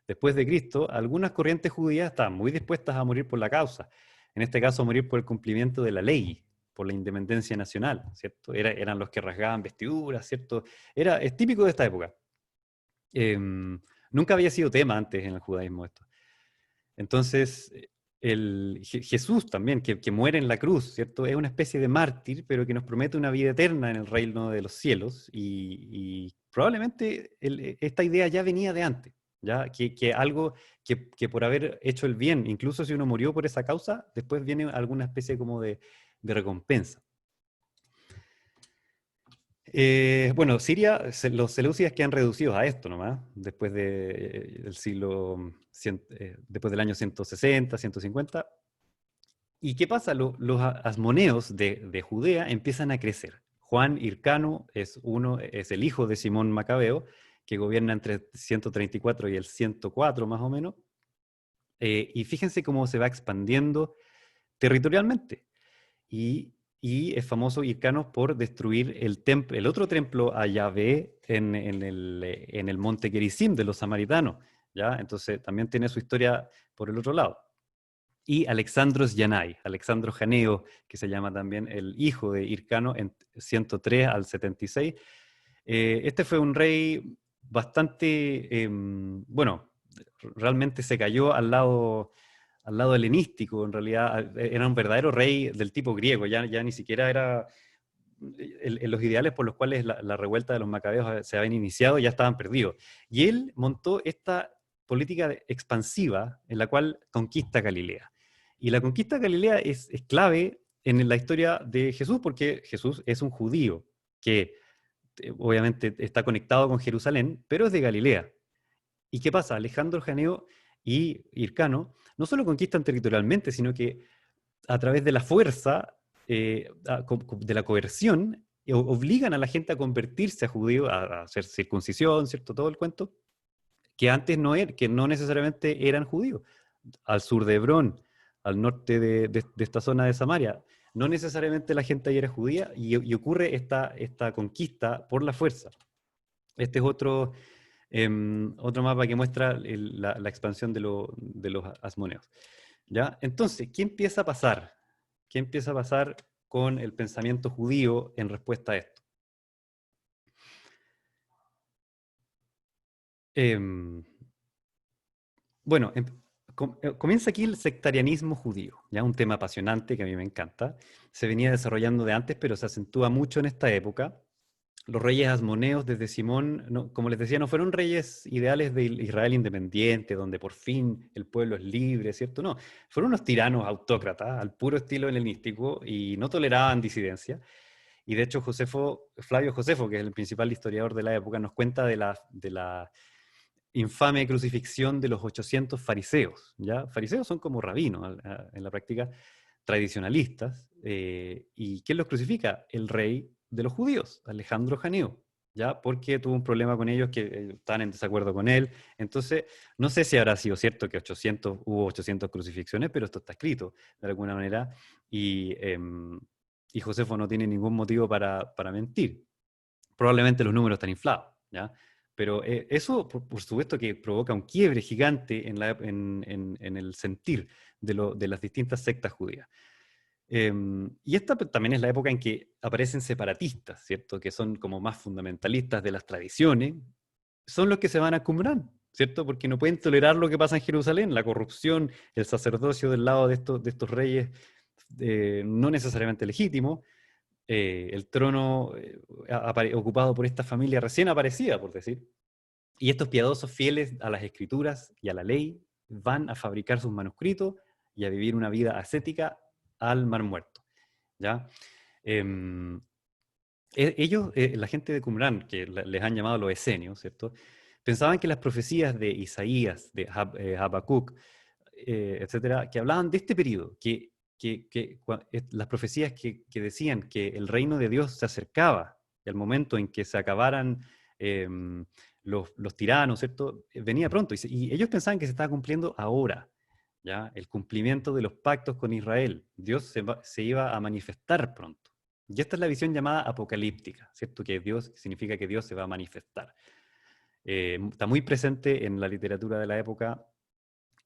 [SPEAKER 4] después de Cristo, algunas corrientes judías estaban muy dispuestas a morir por la causa. En este caso, a morir por el cumplimiento de la ley, por la independencia nacional, ¿cierto? Eran los que rasgaban vestiduras, ¿cierto? Es típico de esta época. Nunca había sido tema antes en el judaísmo esto. Entonces, Jesús también, que muere en la cruz, ¿cierto? Es una especie de mártir, pero que nos promete una vida eterna en el reino de los cielos, y probablemente esta idea ya venía de antes, ¿ya? Que algo que por haber hecho el bien, incluso si uno murió por esa causa, después viene alguna especie como de recompensa. Bueno, Siria, los seleucidas quedan reducidos a esto nomás, después del siglo, después del año 160, 150. ¿Y qué pasa? Los asmoneos de Judea empiezan a crecer. Juan Hircano es el hijo de Simón Macabeo, que gobierna entre el 134 y el 104 más o menos. Y fíjense cómo se va expandiendo territorialmente. Y es famoso Hircano por destruir el otro templo a Yahvé en el monte Gerizim de los samaritanos, ¿ya? Entonces también tiene su historia por el otro lado. Y Alexandros Yanai, Alexandro Janeo, que se llama también el hijo de Hircano en 103 al 76. Este fue un rey bastante, bueno, realmente se cayó al lado helenístico, en realidad era un verdadero rey del tipo griego, ya ni siquiera era los ideales por los cuales la revuelta de los macabeos se habían iniciado ya estaban perdidos. Y él montó esta política expansiva en la cual conquista Galilea. Y la conquista de Galilea es clave en la historia de Jesús, porque Jesús es un judío que obviamente está conectado con Jerusalén, pero es de Galilea. ¿Y qué pasa? Alejandro Janeo y Hircano no solo conquistan territorialmente, sino que a través de la fuerza, de la coerción, obligan a la gente a convertirse a judío, a hacer circuncisión, ¿cierto? Todo el cuento, que antes que no necesariamente eran judíos. Al sur de Hebrón, al norte de esta zona de Samaria, no necesariamente la gente ahí era judía, y ocurre esta conquista por la fuerza. Este es otro mapa que muestra la expansión de los asmoneos. ¿Ya? Entonces, ¿qué empieza a pasar? ¿Qué empieza a pasar con el pensamiento judío en respuesta a esto? Bueno, comienza aquí el sectarianismo judío, ya un tema apasionante que a mí me encanta. Se venía desarrollando de antes, pero se acentúa mucho en esta época. Los reyes asmoneos desde Simón, como les decía, no fueron reyes ideales de Israel independiente, donde por fin el pueblo es libre, ¿cierto? No, fueron unos tiranos autócratas, al puro estilo helenístico, y no toleraban disidencia. Y de hecho Flavio Josefo, que es el principal historiador de la época, nos cuenta de la infame crucifixión de los 800 fariseos, ¿ya? Fariseos son como rabinos en la práctica, tradicionalistas. ¿Y quién los crucifica? El rey de los judíos, Alejandro Janeo, ¿ya? Porque tuvo un problema con ellos, que estaban en desacuerdo con él. Entonces, no sé si habrá sido cierto que hubo 800 crucifixiones, pero esto está escrito de alguna manera, y Josefo no tiene ningún motivo para mentir. Probablemente los números están inflados, ¿ya? Pero eso, por supuesto, que provoca un quiebre gigante en el sentir de las distintas sectas judías. Y esta también es la época en que aparecen separatistas, ¿cierto? Que son como más fundamentalistas de las tradiciones. Son los que se van a Qumrán, ¿cierto? Porque no pueden tolerar lo que pasa en Jerusalén, la corrupción, el sacerdocio del lado de estos reyes no necesariamente legítimos, el trono ocupado por esta familia recién aparecida, por decir. Y estos piadosos fieles a las escrituras y a la ley van a fabricar sus manuscritos y a vivir una vida ascética al Mar Muerto, ¿ya? Ellos, la gente de Qumrán, que les han llamado los esenios, ¿cierto? Pensaban que las profecías de Isaías, de Habacuc, etcétera, que hablaban de este periodo, las profecías que decían que el reino de Dios se acercaba, y al momento en que se acabaran los tiranos, ¿cierto? Venía pronto, y ellos pensaban que se estaba cumpliendo ahora, ¿ya? El cumplimiento de los pactos con Israel. Dios se iba a manifestar pronto. Y esta es la visión llamada apocalíptica, ¿cierto? Que Dios significa que Dios se va a manifestar. Está muy presente en la literatura de la época,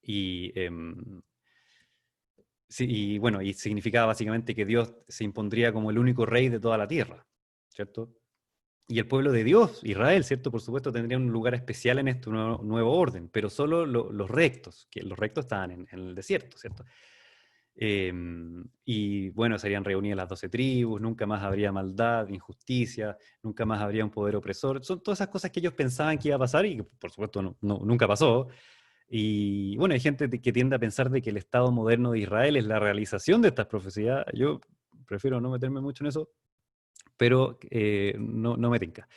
[SPEAKER 4] y bueno, y significaba básicamente que Dios se impondría como el único rey de toda la tierra, ¿cierto? Y el pueblo de Dios, Israel, ¿cierto? Por supuesto, tendría un lugar especial en este nuevo orden, pero solo los rectos, que los rectos estaban en el desierto, ¿cierto? Y bueno, serían reunidas las 12 tribus, nunca más habría maldad, injusticia, nunca más habría un poder opresor. Son todas esas cosas que ellos pensaban que iba a pasar y que por supuesto nunca pasó. Y bueno, hay gente que tiende a pensar de que el Estado moderno de Israel es la realización de estas profecías. Yo prefiero no meterme mucho en eso, pero no me tinca.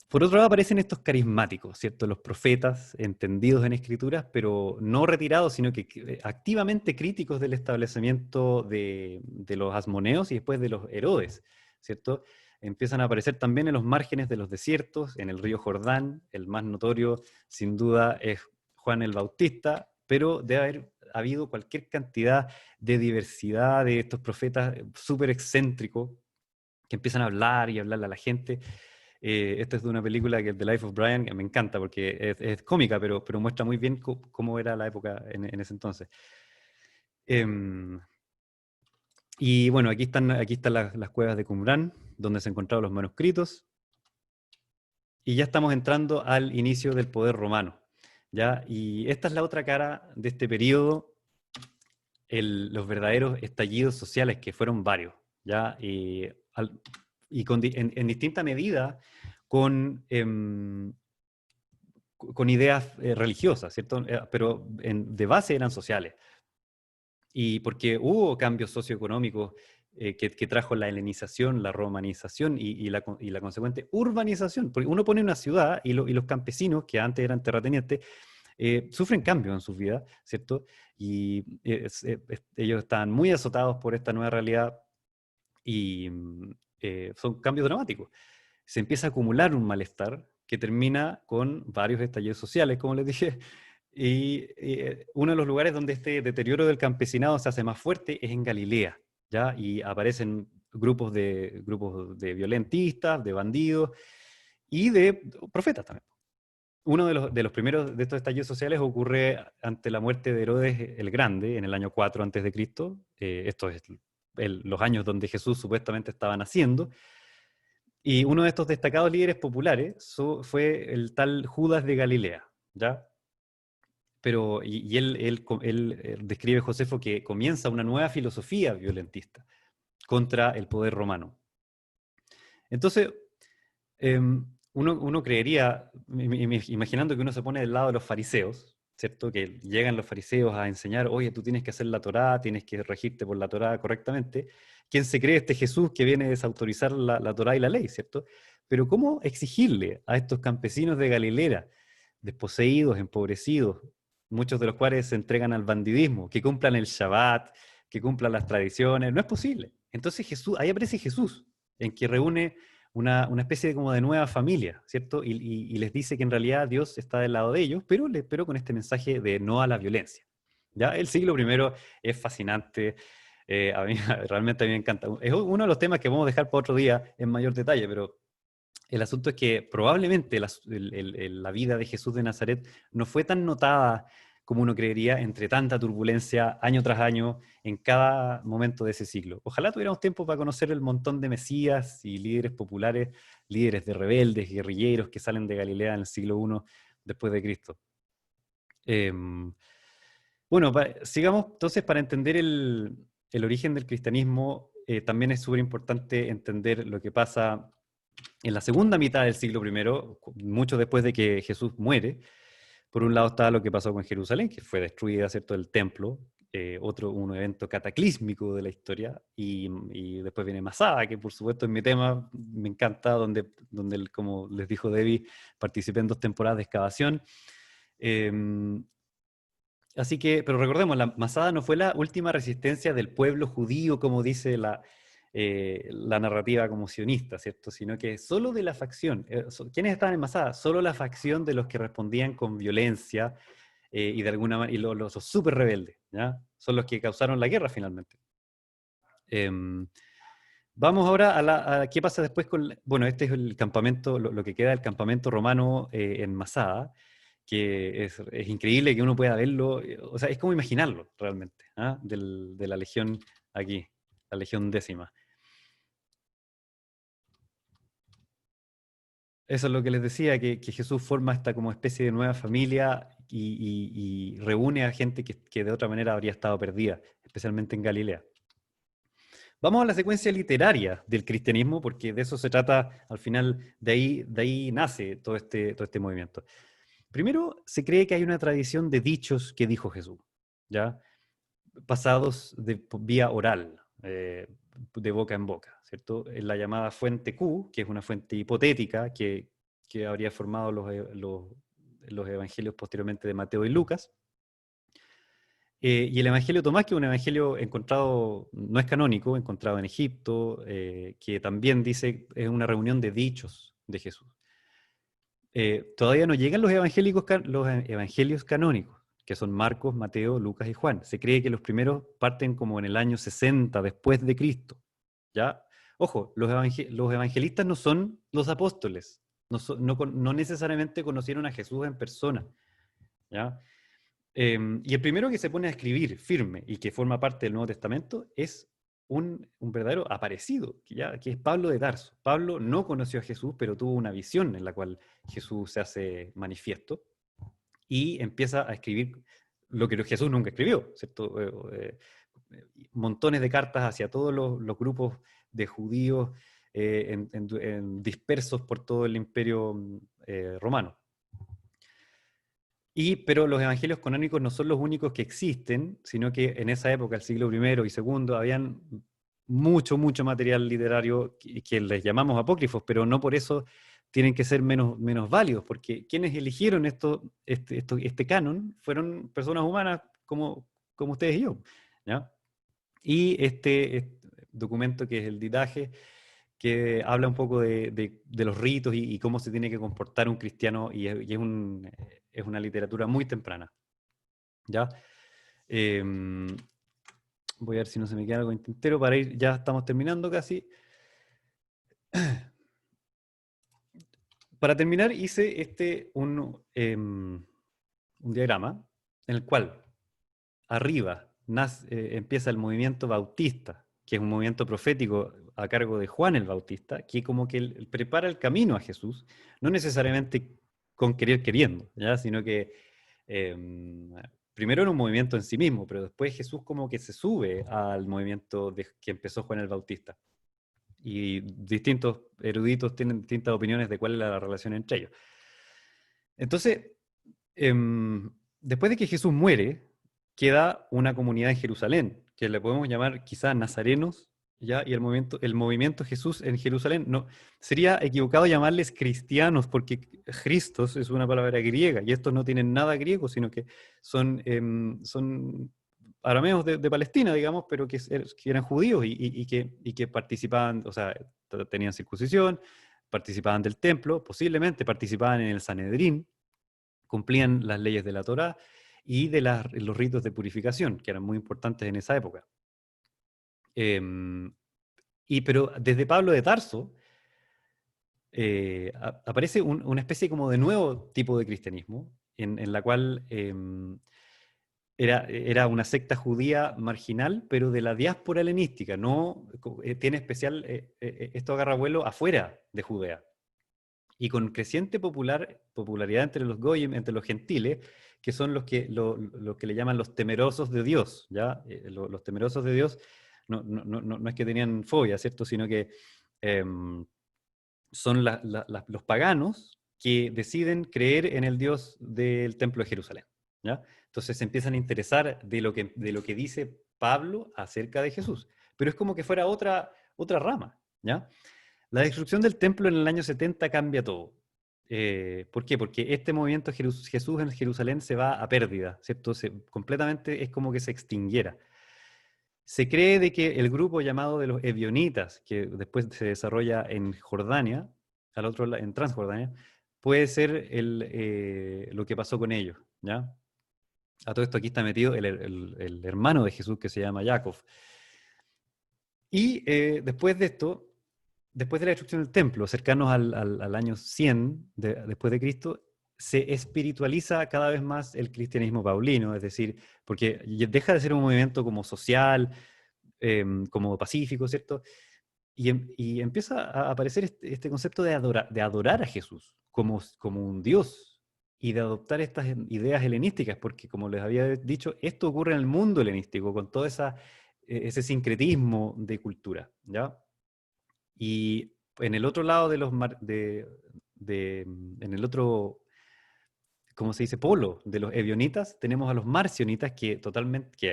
[SPEAKER 4] Por otro lado aparecen estos carismáticos, ¿cierto? Los profetas, entendidos en escrituras, pero no retirados, sino que activamente críticos del establecimiento de los asmoneos y después de los Herodes, ¿cierto? Empiezan a aparecer también en los márgenes de los desiertos, en el río Jordán. El más notorio, sin duda, es Juan el Bautista, pero debe haber habido cualquier cantidad de diversidad de estos profetas súper excéntricos que empiezan a hablar y hablarle a la gente. Esta es de una película que es The Life of Brian, que me encanta porque es cómica, pero muestra muy bien cómo era la época en ese entonces. Y bueno, aquí están las cuevas de Qumrán, donde se encontraron los manuscritos. Y ya estamos entrando al inicio del poder romano, ¿ya? Y esta es la otra cara de este periodo, los verdaderos estallidos sociales, que fueron varios, ¿ya? Y en distinta medida con ideas religiosas, ¿cierto? Pero de base eran sociales. Y porque hubo cambios socioeconómicos que trajo la helenización, la romanización y la consecuente urbanización. Porque uno pone una ciudad y los campesinos, que antes eran terratenientes, sufren cambios en sus vidas, ¿cierto? Y ellos están muy azotados por esta nueva realidad y son cambios dramáticos. Se empieza a acumular un malestar que termina con varios estallidos sociales, como les dije, y uno de los lugares donde este deterioro del campesinado se hace más fuerte es en Galilea, ¿ya? Y aparecen grupos de violentistas, de bandidos y de profetas también. Uno de los primeros de estos estallidos sociales ocurre ante la muerte de Herodes el Grande en el año 4 a.C. Esto es los años donde Jesús supuestamente estaba naciendo. Y uno de estos destacados líderes populares fue el tal Judas de Galilea, ¿ya? Pero, y él describe, Josefo, que comienza una nueva filosofía violentista contra el poder romano. Entonces, uno creería, imaginando que uno se pone del lado de los fariseos, ¿cierto? Que llegan los fariseos a enseñar, oye, tú tienes que hacer la Torá, tienes que regirte por la Torá correctamente. ¿Quién se cree este Jesús que viene a desautorizar la Torá y la ley, ¿cierto? Pero ¿cómo exigirle a estos campesinos de Galilea, desposeídos, empobrecidos, muchos de los cuales se entregan al bandidismo, que cumplan el Shabbat, que cumplan las tradiciones? No es posible. Entonces ahí aparece Jesús, en que reúne una especie de como de nueva familia, ¿cierto? Y les dice que en realidad Dios está del lado de ellos, pero con este mensaje de no a la violencia. ¿Ya? El siglo I es fascinante, a mí realmente a mí me encanta. Es uno de los temas que vamos a dejar para otro día en mayor detalle, pero el asunto es que probablemente la vida de Jesús de Nazaret no fue tan notada como uno creería, entre tanta turbulencia año tras año en cada momento de ese siglo. Ojalá tuviéramos tiempo para conocer el montón de mesías y líderes populares, líderes de rebeldes, guerrilleros que salen de Galilea en el siglo I después de Cristo. Bueno, sigamos entonces para entender el origen del cristianismo. También es súper importante entender lo que pasa en la segunda mitad del siglo I, mucho después de que Jesús muere. Por un lado está lo que pasó con Jerusalén, que fue destruida, ¿cierto?, el templo, un evento cataclísmico de la historia, y después viene Masada, que por supuesto es mi tema, me encanta, donde como les dijo Debbie, participé en 2 temporadas de excavación. Así que, pero recordemos, la Masada no fue la última resistencia del pueblo judío, como dice la narrativa como sionista, ¿cierto? Sino que solo de la facción. ¿Quiénes estaban en Masada? Solo la facción de los que respondían con violencia y de alguna manera, y los súper rebeldes, ¿ya? Son los que causaron la guerra finalmente. Vamos ahora a qué pasa después con... Bueno, este es el campamento, lo que queda del campamento romano en Masada, que es increíble que uno pueda verlo, o sea, es como imaginarlo realmente, ¿ah? De la legión aquí, la legión 10ª. eso es lo que les decía, que Jesús forma esta como especie de nueva familia y reúne a gente que de otra manera habría estado perdida, especialmente en Galilea. Vamos a la secuencia literaria del cristianismo, porque de eso se trata al final, de ahí nace todo este movimiento. Primero, se cree que hay una tradición de dichos que dijo Jesús, ¿ya? Pasados vía oral, de boca en boca, ¿cierto? En la llamada fuente Q, que es una fuente hipotética que habría formado los evangelios posteriormente de Mateo y Lucas. Y el Evangelio de Tomás, que es un evangelio encontrado, no es canónico, encontrado en Egipto, que también dice es una reunión de dichos de Jesús. Todavía no llegan los evangelios canónicos, que son Marcos, Mateo, Lucas y Juan. Se cree que los primeros parten como en el año 60 después de Cristo. ¿Ya? Ojo, los evangelistas no son los apóstoles, no necesariamente conocieron a Jesús en persona. ¿Ya? Y el primero que se pone a escribir firme y que forma parte del Nuevo Testamento es un verdadero aparecido, que es Pablo de Tarso. Pablo no conoció a Jesús, pero tuvo una visión en la cual Jesús se hace manifiesto y empieza a escribir lo que Jesús nunca escribió, ¿cierto? Montones de cartas hacia todos los grupos de judíos dispersos por todo el imperio romano. Pero los evangelios canónicos no son los únicos que existen, sino que en esa época, el siglo I y II, habían mucho material literario que les llamamos apócrifos, pero no por eso tienen que ser menos válidos, porque quienes eligieron este canon fueron personas humanas como ustedes y yo, ¿ya? Y este documento, que es el Didache, que habla un poco de los ritos y cómo se tiene que comportar un cristiano, y es una literatura muy temprana, ¿ya? Voy a ver si no se me queda algo en tintero para ir, ya estamos terminando casi. Para terminar hice un diagrama en el cual arriba empieza el movimiento bautista, que es un movimiento profético a cargo de Juan el Bautista, que como que él prepara el camino a Jesús, no necesariamente con queriendo, ¿ya? Sino que primero era un movimiento en sí mismo, pero después Jesús como que se sube al movimiento que empezó Juan el Bautista. Y distintos eruditos tienen distintas opiniones de cuál es la relación entre ellos. Entonces, después de que Jesús muere, queda una comunidad en Jerusalén, que le podemos llamar quizás nazarenos, ¿ya? Y el movimiento Jesús en Jerusalén, no, sería equivocado llamarles cristianos, porque Christos es una palabra griega, y estos no tienen nada griego, sino que son arameos de Palestina, digamos, pero que eran judíos y que participaban, o sea, tenían circuncisión, participaban del templo, posiblemente participaban en el Sanedrín, cumplían las leyes de la Torá y de los ritos de purificación, que eran muy importantes en esa época. Pero desde Pablo de Tarso aparece una especie como de nuevo tipo de cristianismo, en la cual era una secta judía marginal, pero de la diáspora helenística, no tiene especial, esto agarra vuelo afuera de Judea. Y con creciente popularidad entre los goyim, entre los gentiles, que son los que le llaman los temerosos de Dios, ¿ya? Los temerosos de Dios no es que tenían fobia, ¿cierto? Sino que son los paganos que deciden creer en el Dios del Templo de Jerusalén, ¿ya? Entonces se empiezan a interesar de lo que dice Pablo acerca de Jesús. Pero es como que fuera otra rama, ¿ya? La destrucción del templo en el año 70 cambia todo. ¿Por qué? Porque este movimiento Jesús en Jerusalén se va a pérdida, ¿cierto? Completamente es como que se extinguiera. Se cree de que el grupo llamado de los ebionitas, que después se desarrolla en Jordania, al otro lado, en Transjordania, puede ser lo que pasó con ellos, ¿ya? A todo esto aquí está metido el hermano de Jesús, que se llama Jacob. Y después de esto, después de la destrucción del templo, cercanos al año 100 después de Cristo, se espiritualiza cada vez más el cristianismo paulino, es decir, porque deja de ser un movimiento como social, como pacífico, ¿cierto? y empieza a aparecer este concepto de adorar a Jesús como un Dios y de adoptar estas ideas helenísticas, porque como les había dicho, esto ocurre en el mundo helenístico, con todo ese sincretismo de cultura, ¿ya? Y en el otro lado en el otro, ¿cómo se dice? Polo de los ebionitas, tenemos a los marcionitas que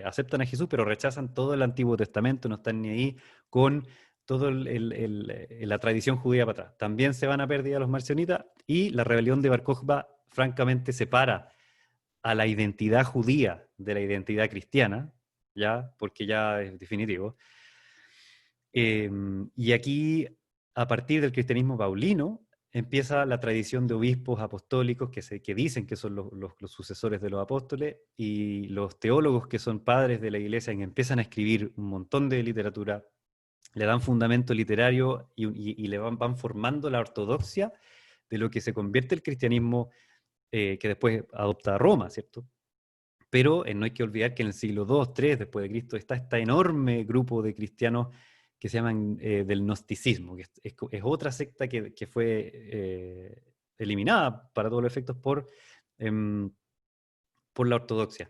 [SPEAKER 4] aceptan a Jesús, pero rechazan todo el Antiguo Testamento, no están ni ahí con toda la tradición judía para atrás. También se van a pérdida los marcionitas, y la rebelión de Bar Kokhba francamente separa a la identidad judía de la identidad cristiana, ¿ya? Porque ya es definitivo. Y aquí, a partir del cristianismo paulino, empieza la tradición de obispos apostólicos que dicen que son los sucesores de los apóstoles, y los teólogos que son padres de la iglesia, que empiezan a escribir un montón de literatura, le dan fundamento literario y le van formando la ortodoxia de lo que se convierte el cristianismo que después adopta Roma, ¿cierto? Pero no hay que olvidar que en el siglo II, III después de Cristo está este enorme grupo de cristianos que se llaman del gnosticismo, que es otra secta que fue eliminada para todos los efectos por la ortodoxia.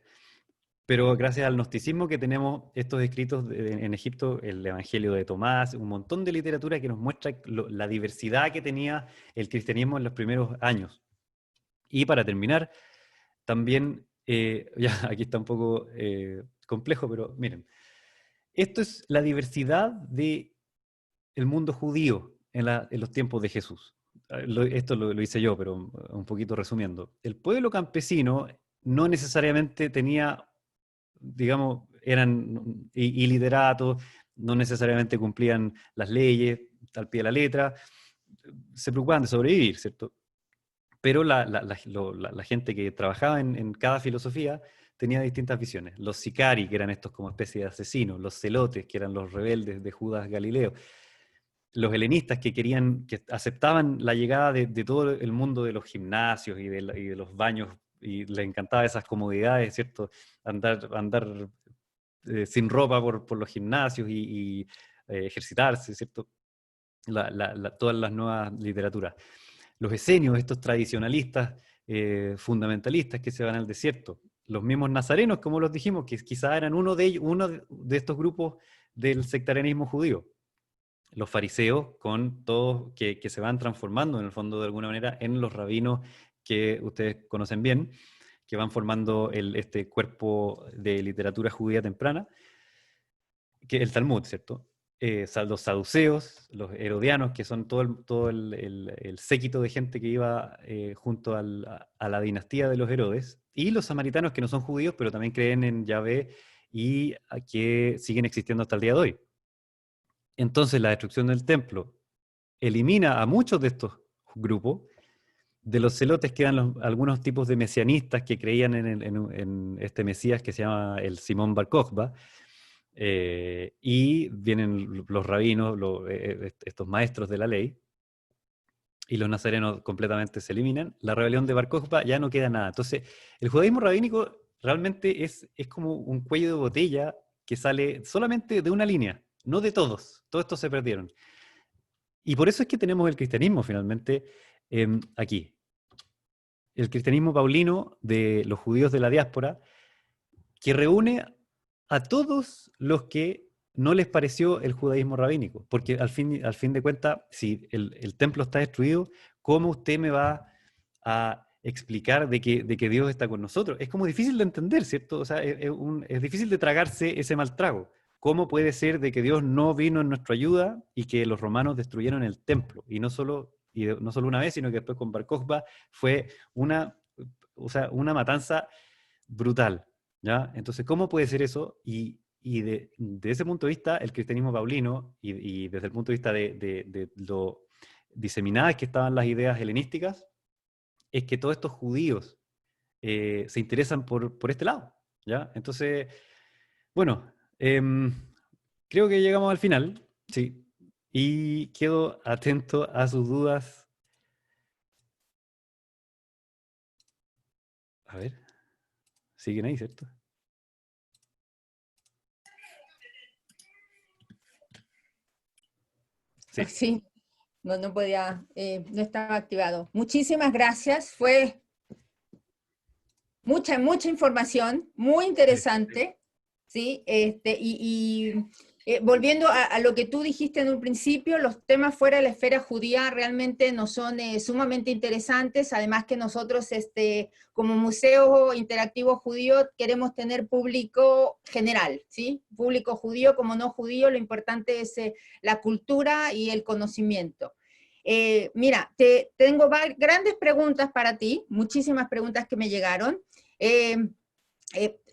[SPEAKER 4] Pero gracias al gnosticismo que tenemos estos escritos en Egipto, el Evangelio de Tomás, un montón de literatura que nos muestra la diversidad que tenía el cristianismo en los primeros años. Y para terminar, también, ya aquí está un poco complejo, pero miren, esto es la diversidad del mundo judío en los tiempos de Jesús. Esto lo hice yo, pero un poquito resumiendo. El pueblo campesino no necesariamente tenía, digamos, eran iliteratos, no necesariamente cumplían las leyes al pie de la letra, se preocupaban de sobrevivir, ¿cierto? Pero la gente que trabajaba en cada filosofía tenía distintas visiones. Los sicari, que eran estos como especie de asesinos, los celotes, que eran los rebeldes de Judas Galileo, los helenistas que aceptaban la llegada de todo el mundo de los gimnasios y de los baños, y les encantaba esas comodidades, ¿cierto? Andar sin ropa por los gimnasios y ejercitarse, ¿cierto? Todas las nuevas literaturas. Los esenios, estos tradicionalistas, fundamentalistas que se van al desierto. Los mismos nazarenos, como los dijimos, que quizás eran uno de estos grupos del sectarianismo judío. Los fariseos, con todos que se van transformando en el fondo de alguna manera en los rabinos que ustedes conocen bien, que van formando este cuerpo de literatura judía temprana, que el Talmud, ¿cierto? Los saduceos, los herodianos, que son todo el séquito de gente que iba junto a la dinastía de los Herodes, y los samaritanos, que no son judíos, pero también creen en Yahvé y que siguen existiendo hasta el día de hoy. Entonces la destrucción del templo elimina a muchos de estos grupos. De los celotes quedan algunos tipos de mesianistas que creían en este Mesías que se llama el Simón Bar Kokhba, y vienen los rabinos, estos maestros de la ley, y los nazarenos completamente se eliminan. La rebelión de Bar Kokhba ya no queda nada. Entonces, el judaísmo rabínico realmente es como un cuello de botella que sale solamente de una línea, no de todos. Todos estos se perdieron. Y por eso es que tenemos el cristianismo finalmente aquí. El cristianismo paulino de los judíos de la diáspora, que reúne a todos los que no les pareció el judaísmo rabínico. Porque al fin de cuentas, si el templo está destruido, ¿cómo usted me va a explicar de que Dios está con nosotros? Es como difícil de entender, ¿cierto? O sea, es difícil de tragarse ese mal trago. ¿Cómo puede ser de que Dios no vino en nuestra ayuda y que los romanos destruyeron el templo? Y no solo una vez, sino que después con Bar Kokhba fue una matanza brutal, ¿ya? Entonces, ¿cómo puede ser eso? Y de ese punto de vista, el cristianismo paulino, y desde el punto de vista de lo diseminadas que estaban las ideas helenísticas, es que todos estos judíos se interesan por este lado, ¿ya? Entonces, bueno, creo que llegamos al final, sí, y quedo atento a sus dudas. A ver, siguen ahí, ¿cierto? Sí.
[SPEAKER 3] Sí, no podía, no estaba activado. Muchísimas gracias, fue mucha información, muy interesante, ¿sí? Volviendo a lo que tú dijiste en un principio, los temas fuera de la esfera judía realmente nos son sumamente interesantes, además que nosotros como Museo Interactivo Judío queremos tener público general, ¿sí? Público judío como no judío, lo importante es la cultura y el conocimiento. Mira, tengo grandes preguntas para ti, muchísimas preguntas que me llegaron.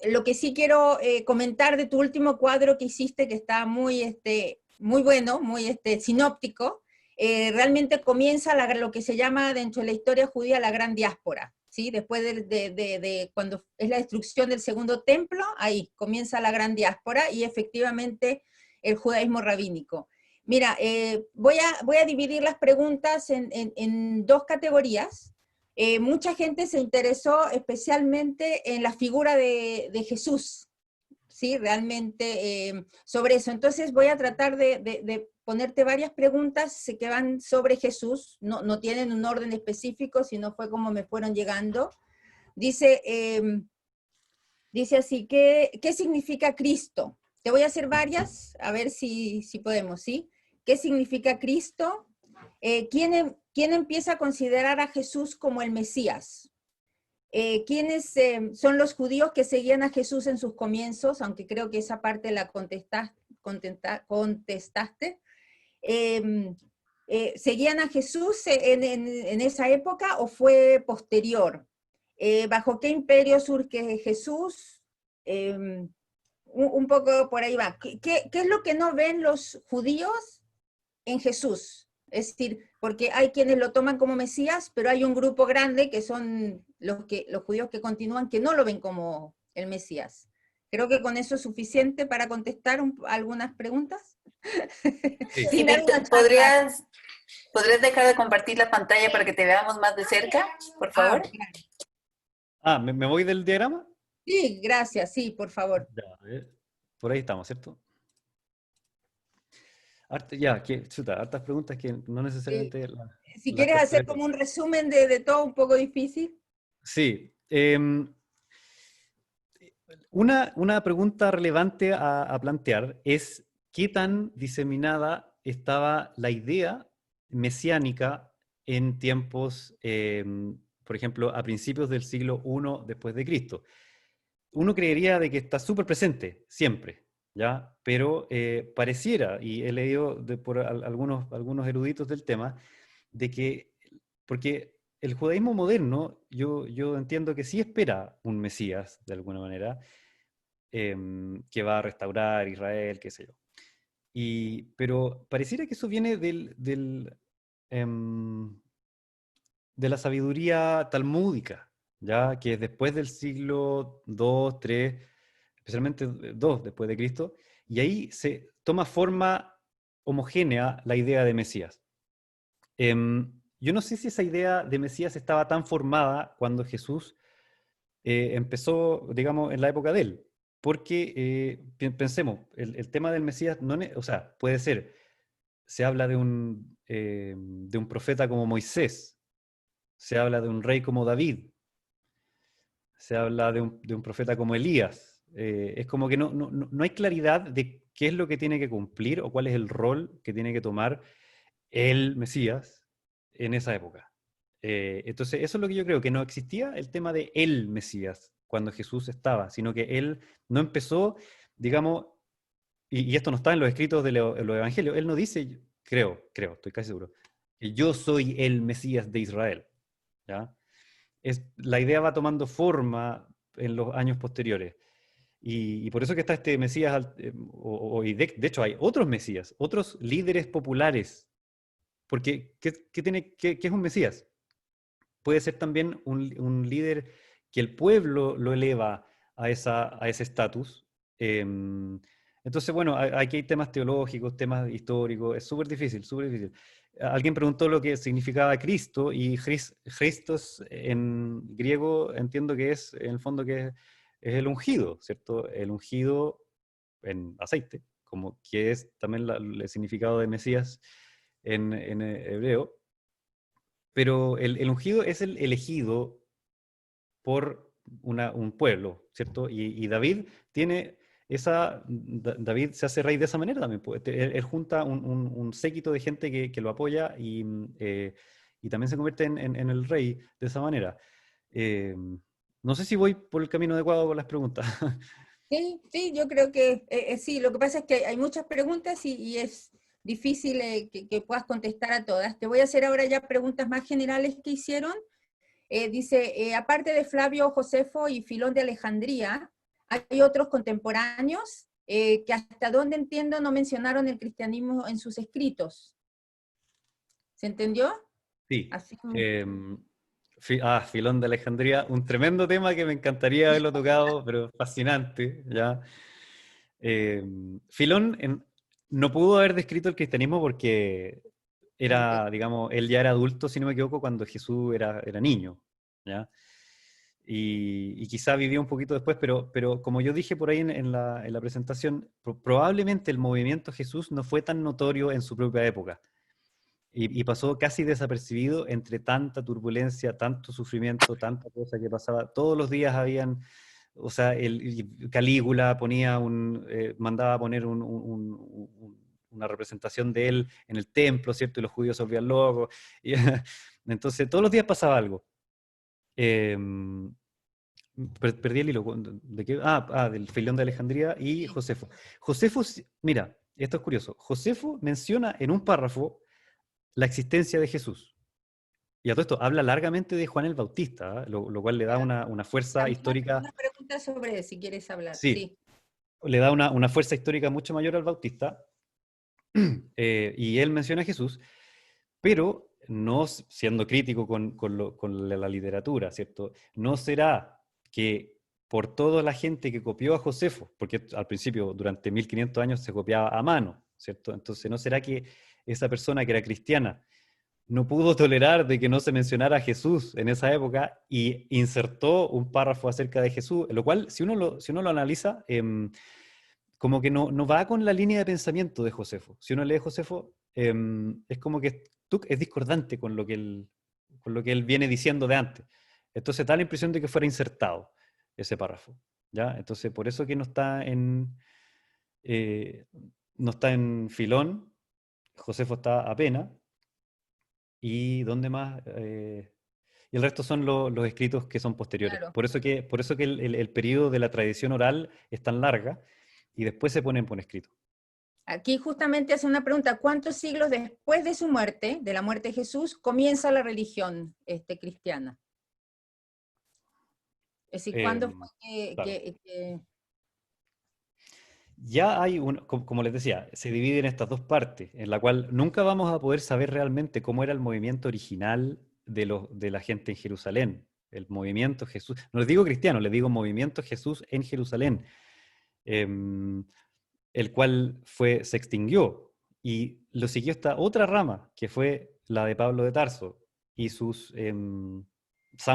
[SPEAKER 3] Lo que sí quiero comentar de tu último cuadro que hiciste, que está muy bueno, muy sinóptico, realmente comienza lo que se llama dentro de la historia judía la gran diáspora, ¿sí? Después de cuando es la destrucción del segundo templo, ahí comienza la gran diáspora y efectivamente el judaísmo rabínico. Mira, voy a dividir las preguntas en dos categorías. Mucha gente se interesó especialmente en la figura de Jesús, ¿sí? Realmente sobre eso. Entonces voy a tratar de ponerte varias preguntas que van sobre Jesús, no tienen un orden específico, sino fue como me fueron llegando. Dice así, ¿qué significa Cristo? Te voy a hacer varias, a ver si podemos, ¿sí? ¿Qué significa Cristo? ¿Quién empieza a considerar a Jesús como el Mesías? ¿Quiénes son los judíos que seguían a Jesús en sus comienzos? Aunque creo que esa parte la contestaste. ¿Seguían a Jesús en esa época o fue posterior? ¿Bajo qué imperio surge Jesús? Un poco por ahí va. ¿Qué es lo que no ven los judíos en Jesús? Es decir, porque hay quienes lo toman como Mesías, pero hay un grupo grande que son los judíos que continúan, que no lo ven como el Mesías. Creo que con eso es suficiente para contestar algunas preguntas.
[SPEAKER 4] Sí.
[SPEAKER 1] Sí,
[SPEAKER 3] Sin dar una charla.
[SPEAKER 1] ¿podrías dejar de compartir la pantalla para que te veamos más de cerca, por favor?
[SPEAKER 4] Ah, ¿me voy del diagrama?
[SPEAKER 3] Sí, gracias, sí, por favor.
[SPEAKER 4] Ya, a ver. Por ahí estamos, ¿cierto? Hartas preguntas que no necesariamente
[SPEAKER 3] Si
[SPEAKER 4] las
[SPEAKER 3] quieres hacer
[SPEAKER 4] capturé
[SPEAKER 3] como
[SPEAKER 4] todas.
[SPEAKER 3] un resumen de todo, un poco difícil.
[SPEAKER 4] Sí. Una pregunta relevante a plantear es qué tan diseminada estaba la idea mesiánica en tiempos, por ejemplo, a principios del siglo I después de Cristo. Uno creería de que está súper presente, siempre, ¿ya? Pero pareciera, y he leído por algunos eruditos del tema, de que, porque el judaísmo moderno, yo entiendo que sí espera un Mesías, de alguna manera, que va a restaurar Israel, qué sé yo. Pero pareciera que eso viene de la sabiduría talmúdica, ya que después del siglo II, III, especialmente II después de Cristo, y ahí se toma forma homogénea la idea de Mesías. Yo no sé si esa idea de Mesías estaba tan formada cuando Jesús empezó, digamos, en la época de él, porque pensemos, el tema del Mesías, o sea, puede ser, se habla de un profeta como Moisés, se habla de un rey como David, se habla de un profeta como Elías. Es como que no hay claridad de qué es lo que tiene que cumplir o cuál es el rol que tiene que tomar el Mesías en esa época. Entonces, eso es lo que yo creo, que no existía el tema de el Mesías cuando Jesús estaba, sino que él no empezó, digamos, y esto no está en los escritos de los evangelios, él no dice, creo, estoy casi seguro, que yo soy el Mesías de Israel, ¿ya? La idea va tomando forma en los años posteriores. Y por eso que está este Mesías, y de hecho hay otros Mesías, otros líderes populares. Porque, ¿qué es un Mesías? Puede ser también un líder que el pueblo lo eleva a ese estatus. Entonces, bueno, aquí hay temas teológicos, temas históricos, es súper difícil, súper difícil. Alguien preguntó lo que significaba Cristo, y Christos en griego entiendo que es, en el fondo, que es el ungido, ¿cierto? El ungido en aceite, como que es también el significado de Mesías en hebreo, pero el ungido es el elegido por un pueblo, ¿cierto? Y David tiene David se hace rey de esa manera también. Pues. Él junta un séquito de gente que lo apoya y también se convierte en el rey de esa manera. No sé si voy por el camino adecuado con las preguntas.
[SPEAKER 3] Sí, sí, yo creo que sí, lo que pasa es que hay muchas preguntas y es difícil que puedas contestar a todas. Te voy a hacer ahora ya preguntas más generales que hicieron. Dice, aparte de Flavio Josefo y Filón de Alejandría, hay otros contemporáneos que hasta donde entiendo no mencionaron el cristianismo en sus escritos. ¿Se entendió?
[SPEAKER 4] Sí.
[SPEAKER 3] Así,
[SPEAKER 4] Filón de Alejandría, un tremendo tema que me encantaría haberlo tocado, pero fascinante, ¿ya? Filón no pudo haber descrito el cristianismo porque era, digamos, él ya era adulto, si no me equivoco, cuando Jesús era niño, ¿ya? Y quizá vivió un poquito después, pero como yo dije por ahí en la presentación, probablemente el movimiento Jesús no fue tan notorio en su propia época. Y pasó casi desapercibido entre tanta turbulencia, tanto sufrimiento, tanta cosa que pasaba. Todos los días habían, o sea, Calígula mandaba a poner una representación de él en el templo, ¿cierto? Y los judíos se volvían locos. Y, entonces, todos los días pasaba algo. Perdí el hilo. ¿De qué? Del Filón de Alejandría y Josefo. Josefo, mira, esto es curioso. Josefo menciona en un párrafo la existencia de Jesús. Y a todo esto habla largamente de Juan el Bautista, lo cual le da una fuerza histórica.
[SPEAKER 3] Una pregunta sobre si quieres hablar.
[SPEAKER 4] Sí,
[SPEAKER 3] Sí.
[SPEAKER 4] le da una fuerza histórica mucho mayor al Bautista. Y él menciona a Jesús, pero no siendo crítico con la literatura, ¿cierto? No será que por toda la gente que copió a Josefo, porque al principio, durante 1500 años, se copiaba a mano, ¿cierto? Entonces, ¿no será que esa persona que era cristiana no pudo tolerar de que no se mencionara a Jesús en esa época y insertó un párrafo acerca de Jesús, lo cual, si uno lo analiza, como que no va con la línea de pensamiento de Josefo. Si uno lee Josefo, es como que es discordante con lo que él viene diciendo de antes. Entonces da la impresión de que fuera insertado ese párrafo, ¿ya? Entonces, por eso que no está en Filón, Josefo está apenas. ¿Y dónde más? Y el resto son los escritos que son posteriores.
[SPEAKER 3] Claro.
[SPEAKER 4] Por eso que el periodo de la tradición oral es tan larga y después se ponen por escrito.
[SPEAKER 3] Aquí justamente hace una pregunta, ¿cuántos siglos después de su muerte, de la muerte de Jesús, comienza la religión cristiana? Es decir, ¿cuándo fue
[SPEAKER 4] Claro.
[SPEAKER 3] que
[SPEAKER 4] Ya hay, como les decía, se divide en estas dos partes, en la cual nunca vamos a poder saber realmente cómo era el movimiento original de la gente en Jerusalén. El movimiento Jesús, no les digo cristiano, les digo movimiento Jesús en Jerusalén, el cual se extinguió y lo siguió esta otra rama, que fue la de Pablo de Tarso y San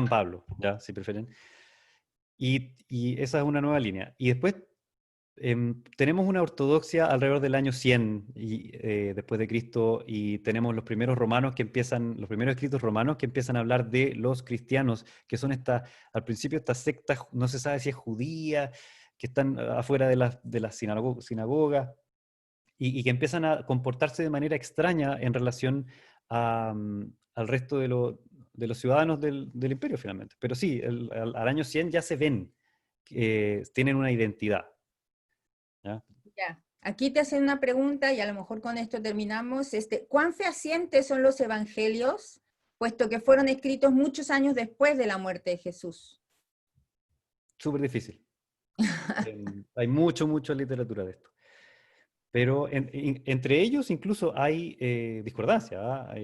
[SPEAKER 4] Pablo, ya, si prefieren. Y esa es una nueva línea. Y después tenemos una ortodoxia alrededor del año 100 después de Cristo, y tenemos los primeros escritos romanos que empiezan a hablar de los cristianos, que son al principio estas sectas, no se sabe si es judía, que están afuera de las sinagogas, y que empiezan a comportarse de manera extraña en relación al resto de los ciudadanos del imperio finalmente. Pero sí, al año 100 ya se ven, tienen una identidad. ¿Ya?
[SPEAKER 3] Ya. Aquí te hacen una pregunta y a lo mejor con esto terminamos. ¿Cuán fehacientes son los evangelios, puesto que fueron escritos muchos años después de la muerte de Jesús?
[SPEAKER 4] Súper difícil. Hay mucha literatura de esto. Pero entre ellos incluso hay discordancia.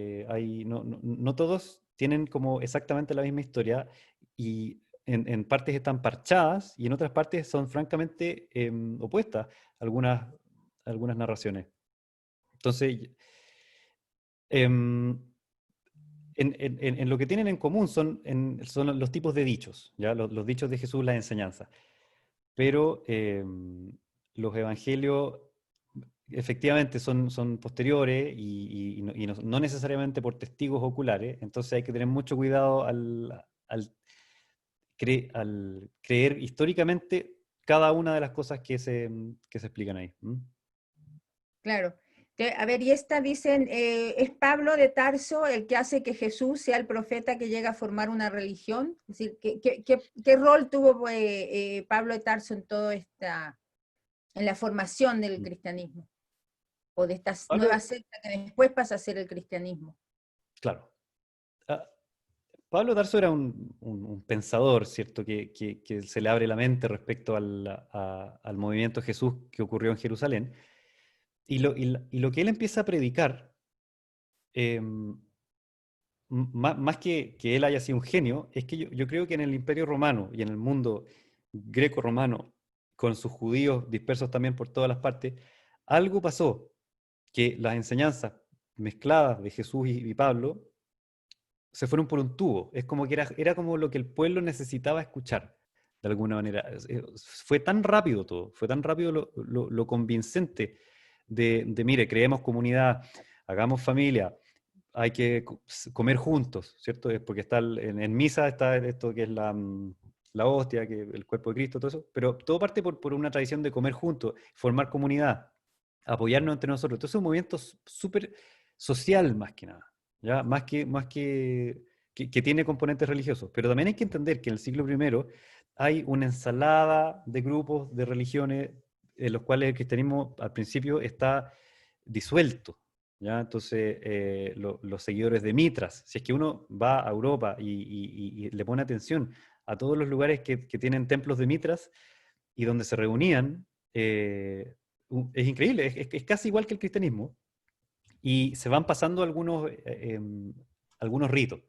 [SPEAKER 4] No todos tienen como exactamente la misma historia, y en partes están parchadas y en otras partes son francamente opuestas algunas narraciones. Entonces, en lo que tienen en común son los tipos de dichos, ¿ya? Los dichos de Jesús, la enseñanza. Pero los evangelios efectivamente son posteriores y no necesariamente por testigos oculares, entonces hay que tener mucho cuidado al creer históricamente cada una de las cosas que se explican ahí.
[SPEAKER 3] Claro. A ver, y esta dicen, ¿es Pablo de Tarso el que hace que Jesús sea el profeta que llega a formar una religión? Es decir, ¿qué rol tuvo Pablo de Tarso en todo en la formación del cristianismo? O de esta nueva
[SPEAKER 4] Pablo,
[SPEAKER 3] secta que después pasa a ser el cristianismo.
[SPEAKER 4] claro. Ah, Pablo Tarso era un pensador, ¿cierto? Que se le abre la mente respecto al movimiento Jesús que ocurrió en Jerusalén. Y lo que él empieza a predicar, más que él haya sido un genio, es que yo creo que en el Imperio Romano y en el mundo greco-romano, con sus judíos dispersos también por todas las partes, algo pasó que las enseñanzas mezcladas de Jesús y Pablo se fueron por un tubo. Es como que era como lo que el pueblo necesitaba escuchar, de alguna manera. Fue tan rápido todo, fue tan rápido lo convincente mire, creemos comunidad, hagamos familia, hay que comer juntos, ¿cierto? Es porque está en misa está esto que es la hostia, que el cuerpo de Cristo, todo eso, pero todo parte por una tradición de comer juntos, formar comunidad, apoyarnos entre nosotros. Entonces es un movimiento súper social más que nada, ¿ya? Más que tiene componentes religiosos. Pero también hay que entender que en el siglo I hay una ensalada de grupos, de religiones, en los cuales el cristianismo al principio está disuelto, ¿ya? Entonces, los seguidores de Mitras, si es que uno va a Europa y le pone atención a todos los lugares que tienen templos de Mitras y donde se reunían, es increíble, es casi igual que el cristianismo, y se van pasando algunos ritos,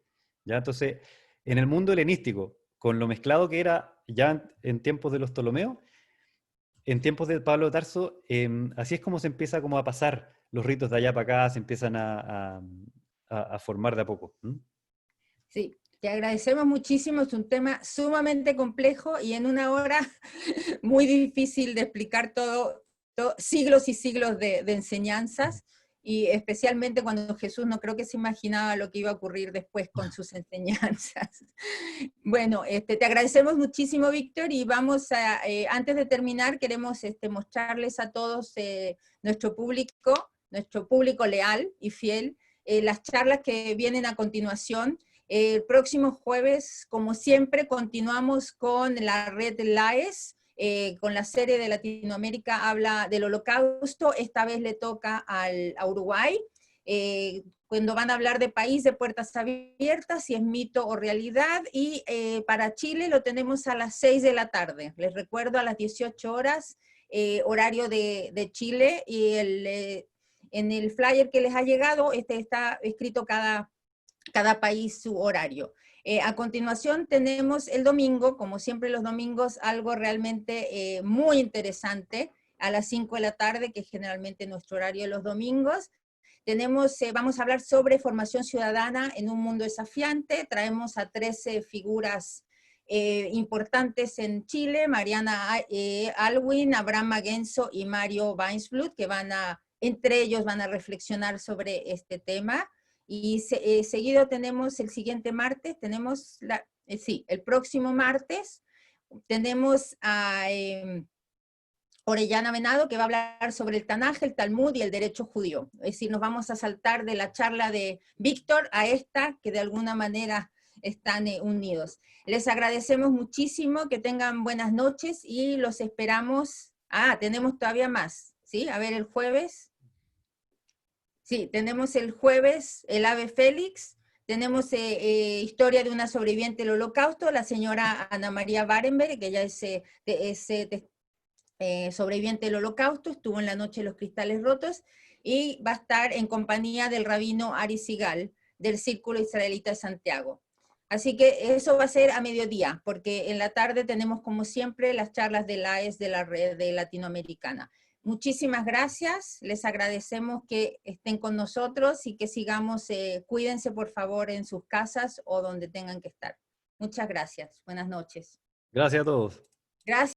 [SPEAKER 4] ¿ya? Entonces, en el mundo helenístico, con lo mezclado que era ya en tiempos de los Ptolomeos, en tiempos de Pablo de Tarso, así es como se empieza como a pasar los ritos de allá para acá, se empiezan a formar de a poco.
[SPEAKER 3] Sí, te agradecemos muchísimo, es un tema sumamente complejo y en una hora muy difícil de explicar siglos y siglos de enseñanzas, y especialmente cuando Jesús no creo que se imaginaba lo que iba a ocurrir después con sus enseñanzas. Bueno, te agradecemos muchísimo, Víctor, y vamos antes de terminar, queremos mostrarles a todos nuestro público leal y fiel, las charlas que vienen a continuación. El próximo jueves, como siempre, continuamos con la red LAES, con la serie de Latinoamérica habla del Holocausto. Esta vez le toca a Uruguay, cuando van a hablar de país de puertas abiertas, si es mito o realidad, y para Chile lo tenemos a las 6 de la tarde. Les recuerdo, a las 18 horas, horario de Chile, y en el flyer que les ha llegado está escrito cada país su horario. A continuación tenemos el domingo, como siempre los domingos, algo realmente muy interesante, a las 5 de la tarde, que es generalmente nuestro horario de los domingos. Vamos a hablar sobre formación ciudadana en un mundo desafiante. Traemos a 13 figuras importantes en Chile: Mariana Alwin, Abraham Magenzo y Mario Weinsblut, que entre ellos van a reflexionar sobre este tema. Y seguido tenemos el siguiente martes, el próximo martes, tenemos a Orellana Venado, que va a hablar sobre el Tanaj, el Talmud y el derecho judío. Es decir, nos vamos a saltar de la charla de Víctor a esta, que de alguna manera están unidos. Les agradecemos muchísimo, que tengan buenas noches y los esperamos. Tenemos todavía más, ¿sí? A ver, el jueves. Sí, tenemos el jueves el Ave Félix, tenemos historia de una sobreviviente del Holocausto, la señora Ana María Barenberg, que ella es sobreviviente del Holocausto, estuvo en la Noche de los Cristales Rotos, y va a estar en compañía del rabino Ari Sigal, del Círculo Israelita de Santiago. Así que eso va a ser a mediodía, porque en la tarde tenemos, como siempre, las charlas de LAES de la red latinoamericana. Muchísimas gracias, les agradecemos que estén con nosotros y que sigamos, cuídense por favor en sus casas o donde tengan que estar. Muchas gracias, buenas noches.
[SPEAKER 4] Gracias a todos.
[SPEAKER 3] Gracias.